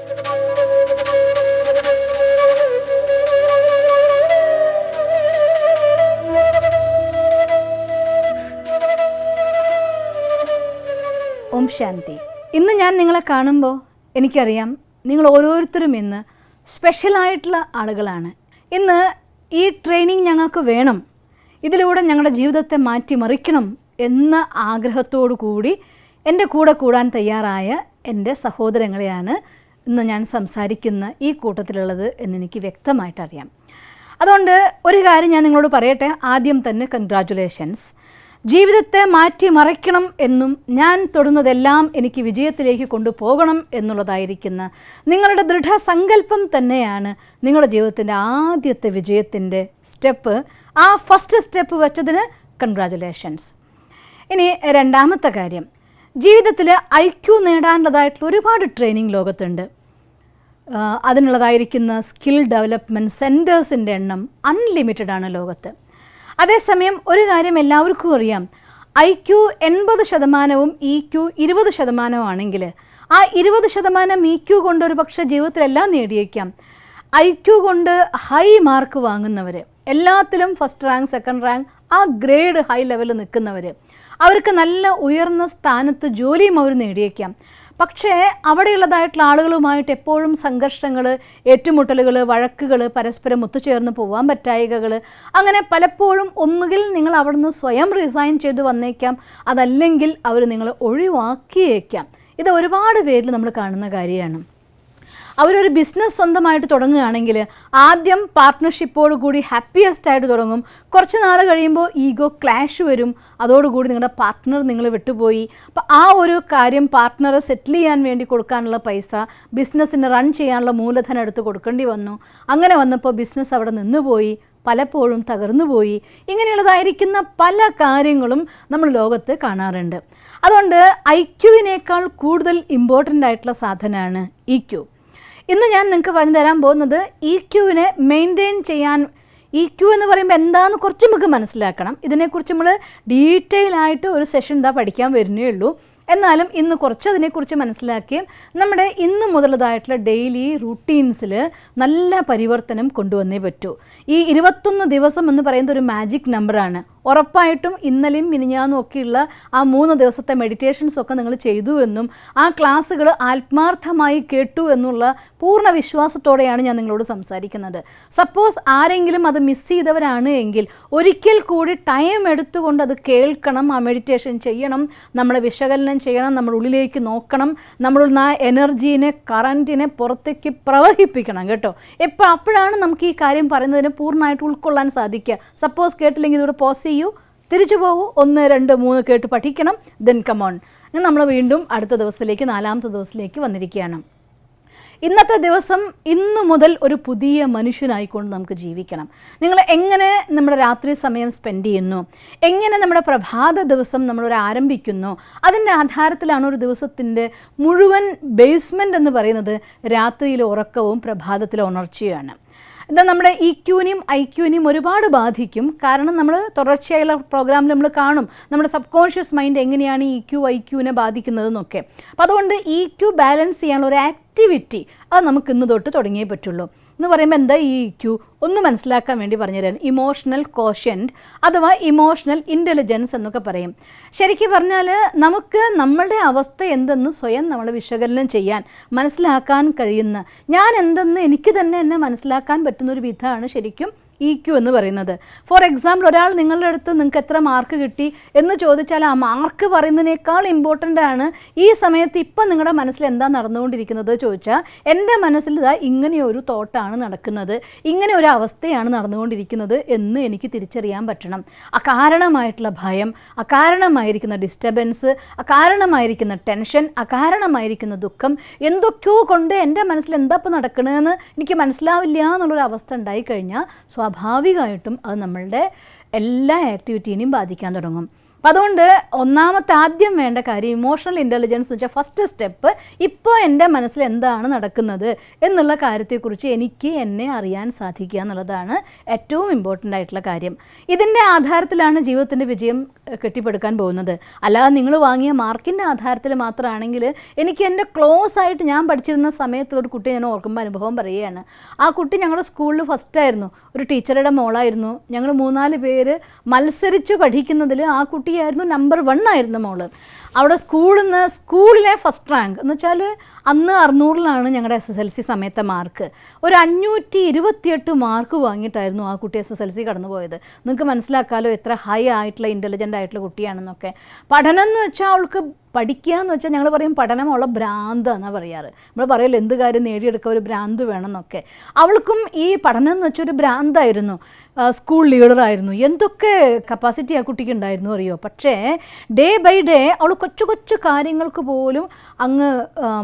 ഓം ശാന്തി. ഇന്ന് ഞാൻ നിങ്ങളെ കാണുമ്പോൾ എനിക്കറിയാം നിങ്ങൾ ഓരോരുത്തരും ഇന്ന് സ്പെഷ്യലായിട്ടുള്ള ആളുകളാണ്. ഇന്ന് ഈ ട്രെയിനിങ് ഞങ്ങൾക്ക് വേണം, ഇതിലൂടെ ഞങ്ങളുടെ ജീവിതത്തെ മാറ്റിമറിക്കണം എന്ന ആഗ്രഹത്തോടു കൂടി എൻ്റെ കൂടെ കൂടാൻ തയ്യാറായ എൻ്റെ സഹോദരങ്ങളെയാണ് ഇന്ന് ഞാൻ സംസാരിക്കുന്ന ഈ കൂട്ടത്തിലുള്ളത് എന്നെനിക്ക് വ്യക്തമായിട്ടറിയാം. അതുകൊണ്ട് ഒരു കാര്യം ഞാൻ നിങ്ങളോട് പറയട്ടെ. ആദ്യം തന്നെ കൺഗ്രാറ്റുലേഷൻസ്. ജീവിതത്തെ മാറ്റിമറിക്കണം എന്നും ഞാൻ തൊടുന്നതെല്ലാം എനിക്ക് വിജയത്തിലേക്ക് കൊണ്ടുപോകണം എന്നുള്ളതായിരിക്കുന്ന നിങ്ങളുടെ ദൃഢസങ്കല്പം തന്നെയാണ് നിങ്ങളുടെ ജീവിതത്തിൻ്റെ ആദ്യത്തെ വിജയത്തിൻ്റെ സ്റ്റെപ്പ്. ആ ഫസ്റ്റ് സ്റ്റെപ്പ് വെച്ചതിന് കൺഗ്രാറ്റുലേഷൻസ്. ഇനി രണ്ടാമത്തെ കാര്യം, ജീവിതത്തിൽ IQ നേടാനുള്ളതായിട്ടുള്ള ഒരുപാട് ട്രെയിനിങ് ലോകത്തുണ്ട്. അതിനുള്ളതായിരിക്കുന്ന സ്കിൽ ഡെവലപ്മെൻറ്റ് സെൻറ്റേഴ്സിൻ്റെ എണ്ണം അൺലിമിറ്റഡ് ആണ് ലോകത്ത്. അതേസമയം ഒരു കാര്യം എല്ലാവർക്കും അറിയാം, IQ 80%, EQ 20% ആണെങ്കിൽ ആ 20% EQ കൊണ്ട് ഒരു പക്ഷേ ജീവിതത്തിലെല്ലാം നേടിയേക്കാം. IQ കൊണ്ട് ഹൈ മാർക്ക് വാങ്ങുന്നവർ, എല്ലാത്തിലും ഫസ്റ്റ് റാങ്ക്, സെക്കൻഡ് റാങ്ക്, ആ ഗ്രേഡ് ഹൈ ലെവലിൽ നിൽക്കുന്നവർ, അവർക്ക് നല്ല ഉയർന്ന സ്ഥാനത്ത് ജോലിയും അവർ നേടിയേക്കാം. പക്ഷേ അവിടെയുള്ളതായിട്ടുള്ള ആളുകളുമായിട്ട് എപ്പോഴും സംഘർഷങ്ങൾ, ഏറ്റുമുട്ടലുകൾ, വഴക്കുകൾ, പരസ്പരം ഒത്തുചേർന്ന് പോകാൻ പറ്റായികകൾ, അങ്ങനെ പലപ്പോഴും ഒന്നുകിൽ നിങ്ങൾ അവിടുന്ന് സ്വയം റിസൈൻ ചെയ്ത് വന്നേക്കാം, അതല്ലെങ്കിൽ അവർ നിങ്ങളെ ഒഴിവാക്കിയേക്കാം. ഇത് ഒരുപാട് പേരിൽ നമ്മൾ കാണുന്ന കാര്യമാണ്. അവരൊരു ബിസിനസ് സ്വന്തമായിട്ട് തുടങ്ങുകയാണെങ്കിൽ ആദ്യം പാർട്ട്ണർഷിപ്പോട് കൂടി ഹാപ്പിയസ്റ്റ് ആയിട്ട് തുടങ്ങും. കുറച്ച് നാൾ കഴിയുമ്പോൾ ഈഗോ ക്ലാഷ് വരും, അതോടുകൂടി നിങ്ങളുടെ പാർട്ട്ണർ നിങ്ങൾ വിട്ടുപോയി. അപ്പോൾ ആ ഒരു കാര്യം പാർട്ട്ണറെ സെറ്റിൽ ചെയ്യാൻ വേണ്ടി കൊടുക്കാനുള്ള പൈസ, ബിസിനസ്സിന് റൺ ചെയ്യാനുള്ള മൂലധനം എടുത്ത് കൊടുക്കേണ്ടി വന്നു. അങ്ങനെ വന്നപ്പോൾ ബിസിനസ് അവിടെ നിന്നുപോയി, പലപ്പോഴും തകർന്നുപോയി. ഇങ്ങനെയുള്ളതായിരിക്കുന്ന പല കാര്യങ്ങളും നമ്മൾ ലോകത്ത് കാണാറുണ്ട്. അതുകൊണ്ട് IQവിനേക്കാൾ കൂടുതൽ ഇമ്പോർട്ടൻ്റ് ആയിട്ടുള്ള സാധനമാണ് EQ. ഇന്ന് ഞാൻ നിങ്ങൾക്ക് പറഞ്ഞു തരാൻ പോകുന്നത് EQവിനെ മെയിൻറ്റെയിൻ ചെയ്യാൻ. EQ എന്ന് പറയുമ്പോൾ എന്താണെന്ന് കുറച്ച് നമുക്ക് മനസ്സിലാക്കണം. ഇതിനെക്കുറിച്ച് നമ്മൾ ഡീറ്റെയിൽ ആയിട്ട് ഒരു സെഷൻ പഠിക്കാൻ വരുന്നേ ഉള്ളൂ. എന്നാലും ഇന്ന് കുറച്ച് അതിനെക്കുറിച്ച് മനസ്സിലാക്കിയും നമ്മുടെ ഇന്ന് മുതലതായിട്ടുള്ള ഡെയിലി റൂട്ടീൻസിൽ നല്ല പരിവർത്തനം കൊണ്ടുവന്നേ പറ്റൂ. ഈ 21 ദിവസം എന്ന് പറയുന്നത് ഒരു മാജിക് നമ്പറാണ്. ഉറപ്പായിട്ടും ഇന്നലെയും മിനിഞ്ഞാന്നും ഒക്കെയുള്ള ആ 3 ദിവസത്തെ മെഡിറ്റേഷൻസൊക്കെ നിങ്ങൾ ചെയ്തു എന്നും ആ ക്ലാസ്സുകൾ ആത്മാർത്ഥമായി കേട്ടു എന്നുള്ള പൂർണ്ണ വിശ്വാസത്തോടെയാണ് ഞാൻ നിങ്ങളോട് സംസാരിക്കുന്നത്. സപ്പോസ് ആരെങ്കിലും അത് മിസ് ചെയ്തവരാണ് എങ്കിൽ ഒരിക്കൽ കൂടി ടൈം എടുത്തുകൊണ്ട് അത് കേൾക്കണം, ആ മെഡിറ്റേഷൻ ചെയ്യണം, നമ്മളെ വിശകലനം ചെയ്യണം, നമ്മുടെ ഉള്ളിലേക്ക് നോക്കണം, നമ്മളുള്ള ആ എനർജീനെ, കറൻറ്റിനെ പുറത്തേക്ക് പ്രവഹിപ്പിക്കണം കേട്ടോ. അപ്പോഴാണ് നമുക്ക് ഈ കാര്യം പറയുന്നതിന് പൂർണ്ണമായിട്ട് ഉൾക്കൊള്ളാൻ സാധിക്കുക. സപ്പോസ് കേട്ടില്ലെങ്കിൽ ഇതോടെ പോസ് ചെയ്യൂ, തിരിച്ചു പോകൂ, 1, 2, 3 കേട്ട് പഠിക്കണം, ദെൻ കമോൺ. നമ്മൾ വീണ്ടും അടുത്ത ദിവസത്തിലേക്ക്, 4ാമത്തെ ദിവസത്തിലേക്ക് വന്നിരിക്കുകയാണ്. ഇന്നത്തെ ദിവസം ഇന്നു മുതൽ ഒരു പുതിയ മനുഷ്യനായിക്കൊണ്ട് നമുക്ക് ജീവിക്കണം. നിങ്ങൾ എങ്ങനെ നമ്മുടെ രാത്രി സമയം സ്പെൻഡ് ചെയ്യുന്നു, എങ്ങനെ നമ്മുടെ പ്രഭാത ദിവസം നമ്മളൊരു ആരംഭിക്കുന്നു, അതിൻ്റെ ആധാരത്തിലാണ് ഒരു ദിവസത്തിൻ്റെ മുഴുവൻ ബേസ്മെൻ്റ് എന്ന് പറയുന്നത് രാത്രിയിലെ ഉറക്കവും പ്രഭാതത്തിലെ ഉണർച്ചയുമാണ്. ഇത് നമ്മുടെ EQവിനെയും IQവിനെയും ഒരുപാട് ബാധിക്കും. കാരണം നമ്മൾ തുടർച്ചയായുള്ള പ്രോഗ്രാമിൽ നമ്മൾ കാണും നമ്മുടെ സബ് കോൺഷ്യസ് മൈൻഡ് എങ്ങനെയാണ് EQ IQവിനെ ബാധിക്കുന്നതെന്നൊക്കെ. അപ്പോൾ അതുകൊണ്ട് EQ ബാലൻസ് ചെയ്യാനുള്ള ഒരു ആക്ടിവിറ്റി അത് നമുക്ക് ഇന്ന് തൊട്ട് തുടങ്ങിയേ പറ്റുള്ളൂ. എന്ന് പറയുമ്പോൾ എന്താ ഈ EQ ഒന്ന് മനസ്സിലാക്കാൻ വേണ്ടി പറഞ്ഞുതരാണ്. ഇമോഷണൽ കോഷ്യൻറ്റ് അഥവാ ഇമോഷണൽ ഇൻ്റലിജൻസ് എന്നൊക്കെ പറയും. ശരിക്കും പറഞ്ഞാൽ നമുക്ക് നമ്മളുടെ അവസ്ഥ എന്തെന്ന് സ്വയം നമ്മൾ വിശകലനം ചെയ്യാൻ, മനസ്സിലാക്കാൻ കഴിയുന്ന, ഞാൻ എന്തെന്ന് എനിക്ക് തന്നെ എന്നെ മനസ്സിലാക്കാൻ പറ്റുന്നൊരു വിധമാണ് ശരിക്കും EQ എന്ന് പറയുന്നത്. ഫോർ എക്സാമ്പിൾ, ഒരാൾ നിങ്ങളുടെ അടുത്ത് നിങ്ങൾക്ക് എത്ര മാർക്ക് കിട്ടി എന്ന് ചോദിച്ചാൽ ആ മാർക്ക് പറയുന്നതിനേക്കാൾ ഇമ്പോർട്ടൻ്റ് ആണ് ഈ സമയത്ത് ഇപ്പം നിങ്ങളുടെ മനസ്സിൽ എന്താ നടന്നുകൊണ്ടിരിക്കുന്നത് ചോദിച്ചാൽ എൻ്റെ മനസ്സിൽ ഇതാ ഇങ്ങനെയൊരു തോട്ടാണ് നടക്കുന്നത്, ഇങ്ങനെ ഒരു അവസ്ഥയാണ് നടന്നുകൊണ്ടിരിക്കുന്നത് എന്ന് എനിക്ക് തിരിച്ചറിയാൻ പറ്റണം. അകാരണമായിട്ടുള്ള ഭയം, അകാരണമായിരിക്കുന്ന ഡിസ്റ്റർബൻസ്, അകാരണമായിരിക്കുന്ന ടെൻഷൻ, അകാരണമായിരിക്കുന്ന ദുഃഖം, എന്തൊക്കെയോ കൊണ്ട് എൻ്റെ മനസ്സിൽ എന്താ ഇപ്പം നടക്കണമെന്ന് എനിക്ക് മനസ്സിലാവില്ല എന്നുള്ളൊരു അവസ്ഥ ഉണ്ടായിക്കഴിഞ്ഞാൽ സ്വാഭാവികമായിട്ടും അത് നമ്മളുടെ എല്ലാ ആക്ടിവിറ്റീനെയും ബാധിക്കാൻ തുടങ്ങും. അപ്പം അതുകൊണ്ട് ഒന്നാമത്തെ ആദ്യം വേണ്ട കാര്യം ഇമോഷണൽ ഇൻ്റലിജൻസ് എന്ന് വെച്ചാൽ ഫസ്റ്റ് സ്റ്റെപ്പ് ഇപ്പോൾ എൻ്റെ മനസ്സിൽ എന്താണ് നടക്കുന്നത് എന്നുള്ള കാര്യത്തെക്കുറിച്ച് എനിക്ക് എന്നെ അറിയാൻ സാധിക്കുക എന്നുള്ളതാണ് ഏറ്റവും ഇമ്പോർട്ടൻ്റ് ആയിട്ടുള്ള കാര്യം. ഇതിൻ്റെ ആധാരത്തിലാണ് ജീവിതത്തിൻ്റെ വിജയം കെട്ടിപ്പടുക്കാൻ പോകുന്നത്. അല്ലാതെ നിങ്ങൾ വാങ്ങിയ മാർക്കിൻ്റെ ആധാരത്തിൽ മാത്രമാണെങ്കിൽ എനിക്ക് എൻ്റെ ക്ലോസ് ആയിട്ട് ഞാൻ പഠിച്ചിരുന്ന സമയത്തൊരു കുട്ടി ഞാൻ ഓർക്കുമ്പോൾ അനുഭവം പറയുകയാണ്. ആ കുട്ടി ഞങ്ങളുടെ സ്കൂളിൽ ഫസ്റ്റായിരുന്നു, ഒരു ടീച്ചറുടെ മോളായിരുന്നു. ഞങ്ങൾ 3-4 പേര് മത്സരിച്ച് പഠിക്കുന്നതിൽ ആ കുട്ടിയായിരുന്നു നമ്പർ 1 ആയിരുന്നു മോള്. അവിടെ സ്കൂളിലെ ഫസ്റ്റ് റാങ്ക് എന്ന് വെച്ചാൽ അന്ന് 600-ലാണ് ഞങ്ങളുടെ SSLC സമയത്തെ മാർക്ക്. ഒരു 528 മാർക്ക് വാങ്ങിയിട്ടായിരുന്നു ആ കുട്ടി SSLC കടന്നു പോയത്. നിങ്ങൾക്ക് മനസ്സിലാക്കാമല്ലോ എത്ര ഹൈ ആയിട്ടുള്ള ഇൻ്റലിജൻ്റ് ആയിട്ടുള്ള കുട്ടിയാണെന്നൊക്കെ. പഠനം എന്ന് വെച്ചാൽ അവൾക്ക് പഠിക്കുക എന്ന് വെച്ചാൽ ഞങ്ങൾ പറയും പഠനം അവളെ ഭ്രാന്ത് എന്നാണ് പറയാറ്. നമ്മൾ പറയുമല്ലോ എന്ത് കാര്യം നേടിയെടുക്കുക ഒരു ഭ്രാന്ത് വേണമെന്നൊക്കെ. അവൾക്കും ഈ പഠനം എന്ന് വെച്ചാൽ ഒരു ഭ്രാന്തായിരുന്നു. സ്കൂൾ ലീഡറായിരുന്നു. എന്തൊക്കെ കപ്പാസിറ്റി ആ കുട്ടിക്ക് ഉണ്ടായിരുന്നു അറിയോ. പക്ഷേ ഡേ ബൈ ഡേ അവൾ കൊച്ചു കാര്യങ്ങൾക്ക് പോലും അങ്ങ്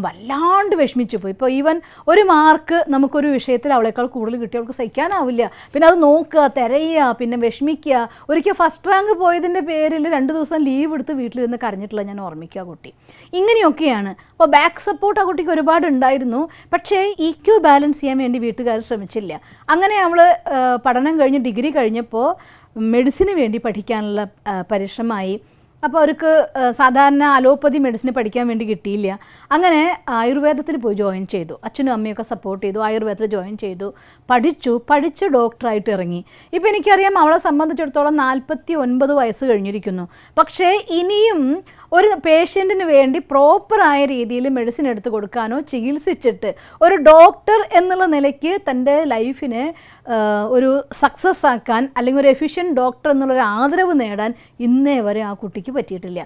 വല്ലാണ്ട് വിഷമിച്ചു പോയി. ഇപ്പോൾ ഈവൻ ഒരു മാർക്ക് നമുക്കൊരു വിഷയത്തിൽ അവളേക്കാൾ കൂടുതൽ കിട്ടി അവൾക്ക് സഹിക്കാനാവില്ല. പിന്നെ അത് നോക്കുക, തിരയുക, പിന്നെ വിഷമിക്കുക. ഒരിക്കൽ ഫസ്റ്റ് റാങ്ക് പോയതിൻ്റെ പേരിൽ 2 ദിവസം ലീവ് എടുത്ത് വീട്ടിലിരുന്ന് കരഞ്ഞിട്ടുള്ള ഞാൻ ഓർമ്മിക്കുക കുട്ടി. ഇങ്ങനെയൊക്കെയാണ്. അപ്പോൾ ബാക്ക് സപ്പോർട്ട് ആ കുട്ടിക്ക് ഒരുപാട് ഉണ്ടായിരുന്നു. പക്ഷേ EQ ബാലൻസ് ചെയ്യാൻ വേണ്ടി വീട്ടുകാർ ശ്രമിച്ചില്ല. അങ്ങനെ അവൾ പഠനം കഴിഞ്ഞ് ഡിഗ്രി കഴിഞ്ഞപ്പോൾ മെഡിസിന് വേണ്ടി പഠിക്കാനുള്ള പരിശ്രമമായി. അപ്പോൾ അവർക്ക് സാധാരണ അലോപ്പതി മെഡിസിന് പഠിക്കാൻ വേണ്ടി കിട്ടിയില്ല. അങ്ങനെ ആയുർവേദത്തിൽ പോയി ജോയിൻ ചെയ്തു. അച്ഛനും അമ്മയൊക്കെ സപ്പോർട്ട് ചെയ്തു. ആയുർവേദത്തിൽ ജോയിൻ ചെയ്തു, പഠിച്ച് ഡോക്ടറായിട്ട് ഇറങ്ങി. ഇപ്പോൾ എനിക്കറിയാം അവളെ സംബന്ധിച്ചിടത്തോളം 49 വയസ്സ് കഴിഞ്ഞിരിക്കുന്നു. പക്ഷേ ഇനിയും ഒരു പേഷ്യൻറ്റിന് വേണ്ടി പ്രോപ്പറായ രീതിയിൽ മെഡിസിൻ എടുത്ത് കൊടുക്കാനോ ചികിത്സിച്ചിട്ട് ഒരു ഡോക്ടർ എന്നുള്ള നിലയ്ക്ക് തൻ്റെ ലൈഫിനെ ഒരു സക്സസ് ആക്കാൻ അല്ലെങ്കിൽ ഒരു എഫിഷ്യൻറ്റ് ഡോക്ടർ എന്നുള്ളൊരു ആദരവ് നേടാൻ ഇന്നേ വരെ ആ കുട്ടിക്ക് പറ്റിയിട്ടില്ല.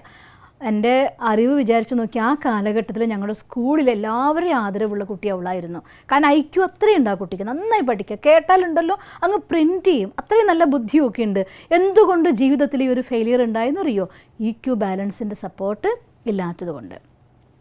എൻ്റെ അറിവ് വിചാരിച്ച് നോക്കി ആ കാലഘട്ടത്തിൽ ഞങ്ങളുടെ സ്കൂളിൽ എല്ലാവരെയും ആദരവുള്ള കുട്ടി അവളായിരുന്നു. കാരണം IQ അത്രയും ആ കുട്ടിക്ക്, നന്നായി പഠിക്കുക, കേട്ടാലുണ്ടല്ലോ അങ്ങ് പ്രിൻറ്റ് ചെയ്യും, അത്രയും നല്ല ബുദ്ധിയൊക്കെ ഉണ്ട്. എന്തുകൊണ്ട് ജീവിതത്തിൽ ഈ ഒരു ഫെയിലിയർ ഉണ്ടായെന്നറിയോ? EQ ബാലൻസിൻ്റെ സപ്പോർട്ട് ഇല്ലാത്തതുകൊണ്ട്.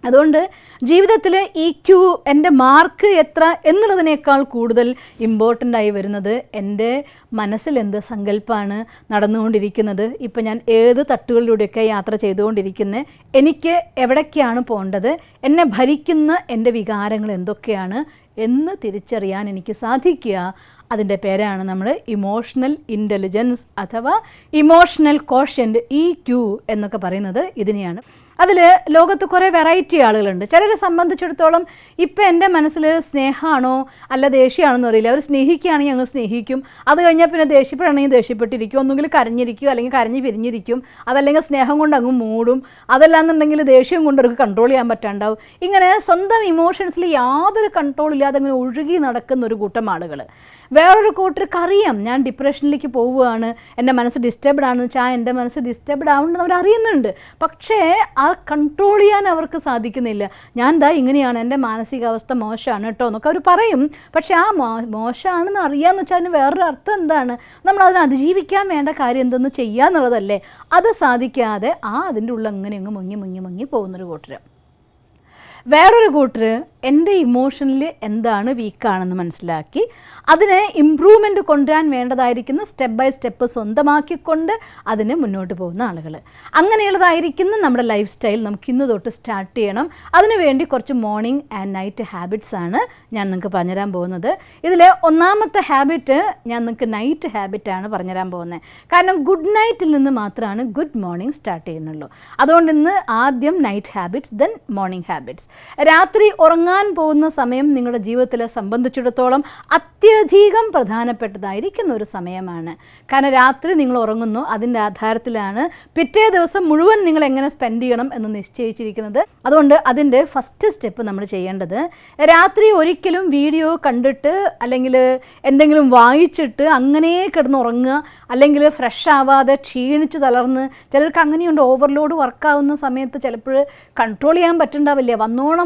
അതുകൊണ്ട് ജീവിതത്തിൽ EQ എൻ്റെ മാർക്ക് എത്ര എന്നുള്ളതിനേക്കാൾ കൂടുതൽ ഇമ്പോർട്ടൻ്റ് ആയി വരുന്നത് എൻ്റെ മനസ്സിൽ എന്ത് സങ്കല്പമാണ് നടന്നുകൊണ്ടിരിക്കുന്നത്, ഇപ്പം ഞാൻ ഏത് തട്ടുകളിലൂടെയൊക്കെ യാത്ര ചെയ്തുകൊണ്ടിരിക്കുന്നത്, എനിക്ക് എവിടേക്കാണ് പോകേണ്ടത്, എന്നെ ഭരിക്കുന്ന എൻ്റെ വികാരങ്ങൾ എന്തൊക്കെയാണ് എന്ന് തിരിച്ചറിയാൻ എനിക്ക് സാധിക്കുക. അതിൻ്റെ പേരാണ് നമ്മൾ ഇമോഷണൽ ഇൻ്റലിജൻസ് അഥവാ ഇമോഷണൽ കോഷ്യൻ്റ് EQ എന്നൊക്കെ പറയുന്നത് ഇതിനെയാണ്. അതിൽ ലോകത്ത് കുറേ വെറൈറ്റി ആളുകളുണ്ട്. ചിലരെ സംബന്ധിച്ചിടത്തോളം ഇപ്പം എൻ്റെ മനസ്സിൽ സ്നേഹമാണോ അല്ല ദേഷ്യമാണെന്ന് അറിയില്ല. അവർ സ്നേഹിക്കുകയാണെങ്കിൽ അങ്ങ് സ്നേഹിക്കും, അത് കഴിഞ്ഞാൽ പിന്നെ ദേഷ്യപ്പെടുകയാണെങ്കിൽ ദേഷ്യപ്പെട്ടിരിക്കും, ഒന്നുകിൽ കരഞ്ഞിരിക്കും അല്ലെങ്കിൽ കരഞ്ഞ് പിരിഞ്ഞിരിക്കും, അതല്ലെങ്കിൽ സ്നേഹം കൊണ്ട് അങ്ങ് മൂടും, അതല്ലാന്നുണ്ടെങ്കിൽ ദേഷ്യം കൊണ്ട് അവർക്ക് കൺട്രോൾ ചെയ്യാൻ പറ്റാണ്ടാവും. ഇങ്ങനെ സ്വന്തം ഇമോഷൻസിൽ യാതൊരു കൺട്രോൾ ഇല്ലാതെ അങ്ങനെ ഒഴുകി നടക്കുന്ന ഒരു കൂട്ടം ആളുകൾ. വേറൊരു കൂട്ടർക്ക് അറിയാം ഞാൻ ഡിപ്രഷനിലേക്ക് പോവുകയാണ്, എൻ്റെ മനസ്സ് ഡിസ്റ്റർബ്ഡ് ആണെന്ന് വെച്ചാൽ എൻ്റെ മനസ്സ് ഡിസ്റ്റർബ്ഡ് ആവുമെന്ന് അവർ അറിയുന്നുണ്ട്. പക്ഷേ ആ കൺട്രോൾ ചെയ്യാൻ അവർക്ക് സാധിക്കുന്നില്ല. ഞാൻ ഇങ്ങനെയാണ്, എൻ്റെ മാനസികാവസ്ഥ മോശമാണ് കേട്ടോ എന്നൊക്കെ അവർ പറയും. പക്ഷേ ആ മോശമാണെന്ന് അറിയാമെന്ന് വെച്ചാൽ അതിന് വേറൊരു അർത്ഥം എന്താണ്? നമ്മൾ അതിനെ അതിജീവിക്കാൻ വേണ്ട കാര്യം എന്തെന്ന് ചെയ്യുക എന്നുള്ളതല്ലേ. അത് സാധിക്കാതെ അതിൻ്റെ ഉള്ളിൽ അങ്ങനെ അങ്ങ് മുങ്ങി പോകുന്നൊരു കൂട്ടർ. വേറൊരു കൂട്ടർ എൻ്റെ ഇമോഷനിൽ എന്താണ് വീക്കാണെന്ന് മനസ്സിലാക്കി അതിനെ ഇമ്പ്രൂവ്മെൻറ്റ് കൊണ്ടുവരാൻ വേണ്ടതായിരിക്കുന്ന സ്റ്റെപ്പ് ബൈ സ്റ്റെപ്പ് സ്വന്തമാക്കിക്കൊണ്ട് അതിന് മുന്നോട്ട് പോകുന്ന ആളുകൾ. അങ്ങനെയുള്ളതായിരിക്കുന്ന നമ്മുടെ ലൈഫ് സ്റ്റൈൽ നമുക്ക് ഇന്ന് തൊട്ട് സ്റ്റാർട്ട് ചെയ്യണം. അതിനുവേണ്ടി കുറച്ച് മോർണിംഗ് ആൻഡ് നൈറ്റ് ഹാബിറ്റ്സ് ആണ് ഞാൻ നിങ്ങൾക്ക് പറഞ്ഞുതരാൻ പോകുന്നത്. ഇതിൽ ഒന്നാമത്തെ ഹാബിറ്റ് ഞാൻ നിങ്ങൾക്ക് നൈറ്റ് ഹാബിറ്റാണ് പറഞ്ഞുതരാൻ പോകുന്നത്. കാരണം ഗുഡ് നൈറ്റിൽ നിന്ന് മാത്രമാണ് ഗുഡ് മോർണിംഗ് സ്റ്റാർട്ട് ചെയ്യുന്നുള്ളൂ. അതുകൊണ്ട് ഇന്ന് ആദ്യം night habits, then morning habits. രാത്രി ഉറങ്ങാൻ പോകുന്ന സമയം നിങ്ങളുടെ ജീവിതത്തിലെ സംബന്ധിച്ചിടത്തോളം അത്യധികം പ്രധാനപ്പെട്ടതായിരിക്കുന്ന ഒരു സമയമാണ്. കാരണം രാത്രി നിങ്ങൾ ഉറങ്ങുന്നു, അതിൻ്റെ ആധാരത്തിലാണ് പിറ്റേ ദിവസം മുഴുവൻ നിങ്ങൾ എങ്ങനെ സ്പെൻഡ് ചെയ്യണം എന്ന് നിശ്ചയിച്ചിരിക്കുന്നത്. അതുകൊണ്ട് അതിൻ്റെ ഫസ്റ്റ് സ്റ്റെപ്പ് നമ്മൾ ചെയ്യേണ്ടത് രാത്രി ഒരിക്കലും വീഡിയോ കണ്ടിട്ട് അല്ലെങ്കിൽ എന്തെങ്കിലും വായിച്ചിട്ട് അങ്ങനെ കിടന്നുറങ്ങുക, അല്ലെങ്കിൽ ഫ്രഷ് ആവാതെ ക്ഷീണിച്ച് തളർന്ന്, ചിലർക്ക് അങ്ങനെയുണ്ട് ഓവർലോഡ് വർക്കാവുന്ന സമയത്ത് ചിലപ്പോൾ കൺട്രോൾ ചെയ്യാൻ പറ്റുന്നുണ്ടാവില്ല,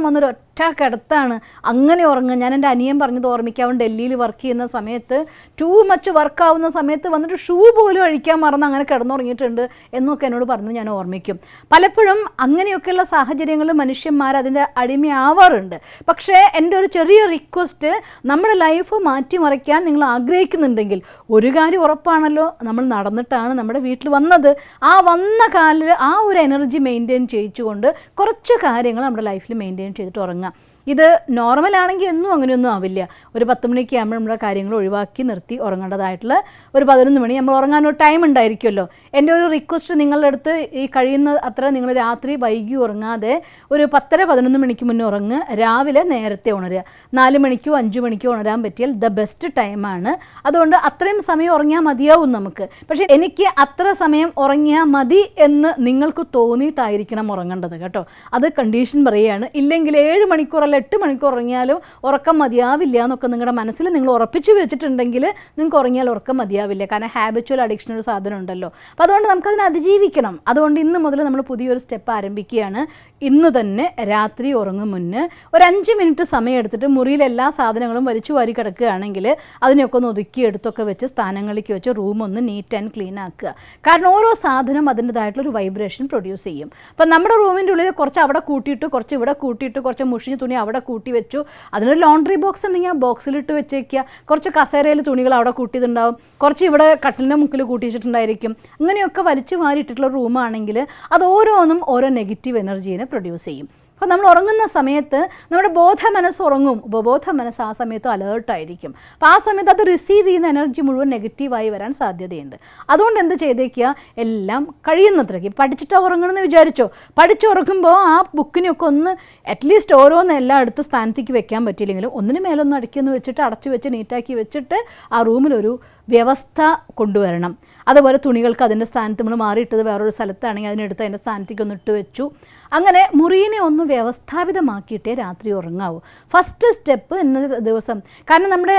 വന്നൊരു ഒറ്റ കിടത്താണ്, അങ്ങനെ ഉറങ്ങുക. ഞാൻ എൻ്റെ അനിയൻ പറഞ്ഞത് ഓർമ്മിക്കാവും, ഡൽഹിയിൽ വർക്ക് ചെയ്യുന്ന സമയത്ത് ടൂ മച്ച് വർക്കാവുന്ന സമയത്ത് വന്നിട്ട് ഷൂ പോലും അഴിക്കാൻ മറന്ന് അങ്ങനെ കിടന്നുറങ്ങിയിട്ടുണ്ട് എന്നൊക്കെ എന്നോട് പറഞ്ഞ് ഞാൻ ഓർമ്മിക്കും. പലപ്പോഴും അങ്ങനെയൊക്കെയുള്ള സാഹചര്യങ്ങളിൽ മനുഷ്യന്മാർ അതിൻ്റെ അടിമയാവാറുണ്ട്. പക്ഷേ എൻ്റെ ഒരു ചെറിയ റിക്വസ്റ്റ്, നമ്മുടെ ലൈഫ് മാറ്റിമറിക്കാൻ നിങ്ങൾ ആഗ്രഹിക്കുന്നുണ്ടെങ്കിൽ ഒരു കാര്യം ഉറപ്പാണല്ലോ, നമ്മൾ നടന്നിട്ടാണ് നമ്മുടെ വീട്ടിൽ വന്നത്. ആ വന്ന കാലിൽ ആ ഒരു എനർജി മെയിൻറ്റെയിൻ ചെയ്യിച്ചുകൊണ്ട് കുറച്ച് കാര്യങ്ങൾ നമ്മുടെ ലൈഫിൽ മെയിൻറ്റെയിൻ ചെയ്തിട്ട് ഉറങ്ങുക. ഇത് നോർമലാണെങ്കിൽ എന്നും അങ്ങനെയൊന്നും ആവില്ല. ഒരു 10 മണിക്ക് ആകുമ്പോൾ നമ്മുടെ കാര്യങ്ങൾ ഒഴിവാക്കി നിർത്തി ഉറങ്ങേണ്ടതായിട്ടുള്ള ഒരു 11 മണി നമ്മൾ ഉറങ്ങാനൊരു ടൈം ഉണ്ടായിരിക്കുമല്ലോ. എൻ്റെ ഒരു റിക്വസ്റ്റ് നിങ്ങളുടെ അടുത്ത്, ഈ കഴിയുന്ന അത്ര നിങ്ങൾ രാത്രി വൈകി ഉറങ്ങാതെ ഒരു 10-11 മണിക്ക് മുന്നേ ഉറങ്ങുക. രാവിലെ നേരത്തെ ഉണരുക. 4 മണിക്കോ 5 മണിക്കോ ഉണരാൻ പറ്റിയാൽ ദ ബെസ്റ്റ് ടൈമാണ്. അതുകൊണ്ട് അത്രയും സമയം ഉറങ്ങിയാൽ മതിയാവും നമുക്ക്. പക്ഷേ എനിക്ക് അത്ര സമയം ഉറങ്ങിയാൽ മതി എന്ന് നിങ്ങൾക്ക് തോന്നിയിട്ടായിരിക്കണം ഉറങ്ങേണ്ടത് കേട്ടോ. അത് കണ്ടീഷൻ പറയുകയാണ്. ഇല്ലെങ്കിൽ 7 മണിക്കൂർ 8 മണിക്കൂർ ഉറങ്ങിയാലും ഉറക്കം മതിയാവില്ല എന്നൊക്കെ നിങ്ങളുടെ മനസ്സിൽ നിങ്ങൾ ഉറപ്പിച്ചു വെച്ചിട്ടുണ്ടെങ്കിൽ നിങ്ങൾക്ക് ഉറങ്ങിയാൽ ഉറക്കം മതിയാവില്ല. കാരണം ഹാബിച്വൽ അഡിക്ഷൻ ഒരു സാധനം ഉണ്ടല്ലോ. അപ്പോൾ അതുകൊണ്ട് നമുക്കതിനെ അതിജീവിക്കണം. അതുകൊണ്ട് ഇന്ന് മുതൽ നമ്മൾ പുതിയൊരു സ്റ്റെപ്പ് ആരംഭിക്കുകയാണ്. ഇന്ന് തന്നെ രാത്രി ഉറങ്ങും മുന്നേ ഒരു 5 മിനിറ്റ് സമയം എടുത്തിട്ട് മുറിയിൽ എല്ലാ സാധനങ്ങളും വലിച്ചു വാരി കിടക്കുകയാണെങ്കിൽ അതിനെയൊക്കെ ഒന്ന് ഒതുക്കിയെടുത്തൊക്കെ വെച്ച് സ്ഥാനങ്ങളിലേക്ക് വെച്ച് റൂം ഒന്ന് നീറ്റ് ആൻഡ് ക്ലീൻ ആക്കുക. കാരണം ഓരോ സാധനം അതിൻ്റെതായിട്ടുള്ളൊരു വൈബ്രേഷൻ പ്രൊഡ്യൂസ് ചെയ്യും. അപ്പം നമ്മുടെ റൂമിൻ്റെ ഉള്ളിൽ കുറച്ച് അവിടെ കൂട്ടിയിട്ട്, കുറച്ച് ഇവിടെ കൂട്ടിയിട്ട്, കുറച്ച് മുഷിഞ്ഞ തുണി അവിടെ കൂട്ടി വെച്ചു. അതിനൊരു ലോണ്ട്രി ബോക്സ് ഉണ്ടെങ്കിൽ ആ ബോക്സിലിട്ട് വെച്ചേക്കുക. കുറച്ച് കസേരയിൽ തുണികൾ അവിടെ കൂട്ടിയിട്ടുണ്ടാവും, കുറച്ച് ഇവിടെ കട്ടിലിൻ്റെ മുക്കിൽ കൂട്ടി വെച്ചിട്ടുണ്ടായിരിക്കും. അങ്ങനെയൊക്കെ വലിച്ചു വാരിയിട്ടിട്ടുള്ള റൂമാണെങ്കിൽ അത് ഓരോന്നും ഓരോ നെഗറ്റീവ് എനർജീനെ പ്രൊഡ്യൂസ് ചെയ്യും. അപ്പോൾ നമ്മൾ ഉറങ്ങുന്ന സമയത്ത് നമ്മുടെ ബോധ മനസ്സ് ഉറങ്ങും, ഉപബോധ മനസ്സ് ആ സമയത്ത് അലേർട്ടായിരിക്കും. അപ്പോൾ ആ സമയത്ത് അത് റിസീവ് ചെയ്യുന്ന എനർജി മുഴുവൻ നെഗറ്റീവായി വരാൻ സാധ്യതയുണ്ട്. അതുകൊണ്ട് എന്ത് ചെയ്തേക്കുക, എല്ലാം കഴിയുന്നത്രയ്ക്ക് പഠിച്ചിട്ട് ഉറങ്ങണമെന്ന് വിചാരിച്ചോ, പഠിച്ചുറങ്ങുമ്പോൾ ആ ബുക്കിനെയൊക്കെ ഒന്ന് അറ്റ്ലീസ്റ്റ് ഓരോന്ന് എല്ലാം എടുത്ത് സ്ഥാനത്തേക്ക് വെക്കാൻ പറ്റിയില്ലെങ്കിലും ഒന്നിന് മേലൊന്ന് അടക്കിയൊന്ന് വെച്ചിട്ട് അടച്ചു വെച്ച് നീറ്റാക്കി വെച്ചിട്ട് ആ റൂമിലൊരു വ്യവസ്ഥ കൊണ്ടുവരണം. അതുപോലെ തുണികൾക്ക് അതിൻ്റെ സ്ഥാനത്ത് നമ്മൾ മാറിയിട്ടത് വേറൊരു സ്ഥലത്താണെങ്കിൽ അതിനെടുത്ത് അതിൻ്റെ സ്ഥാനത്തേക്ക് ഒന്ന് ഇട്ട് വെച്ചു. അങ്ങനെ മുറിയിനെ ഒന്ന് വ്യവസ്ഥാപിതമാക്കിയിട്ടേ രാത്രി ഉറങ്ങാവൂ. ഫസ്റ്റ് സ്റ്റെപ്പ് ഇന്ന ദിവസം. കാരണം നമ്മുടെ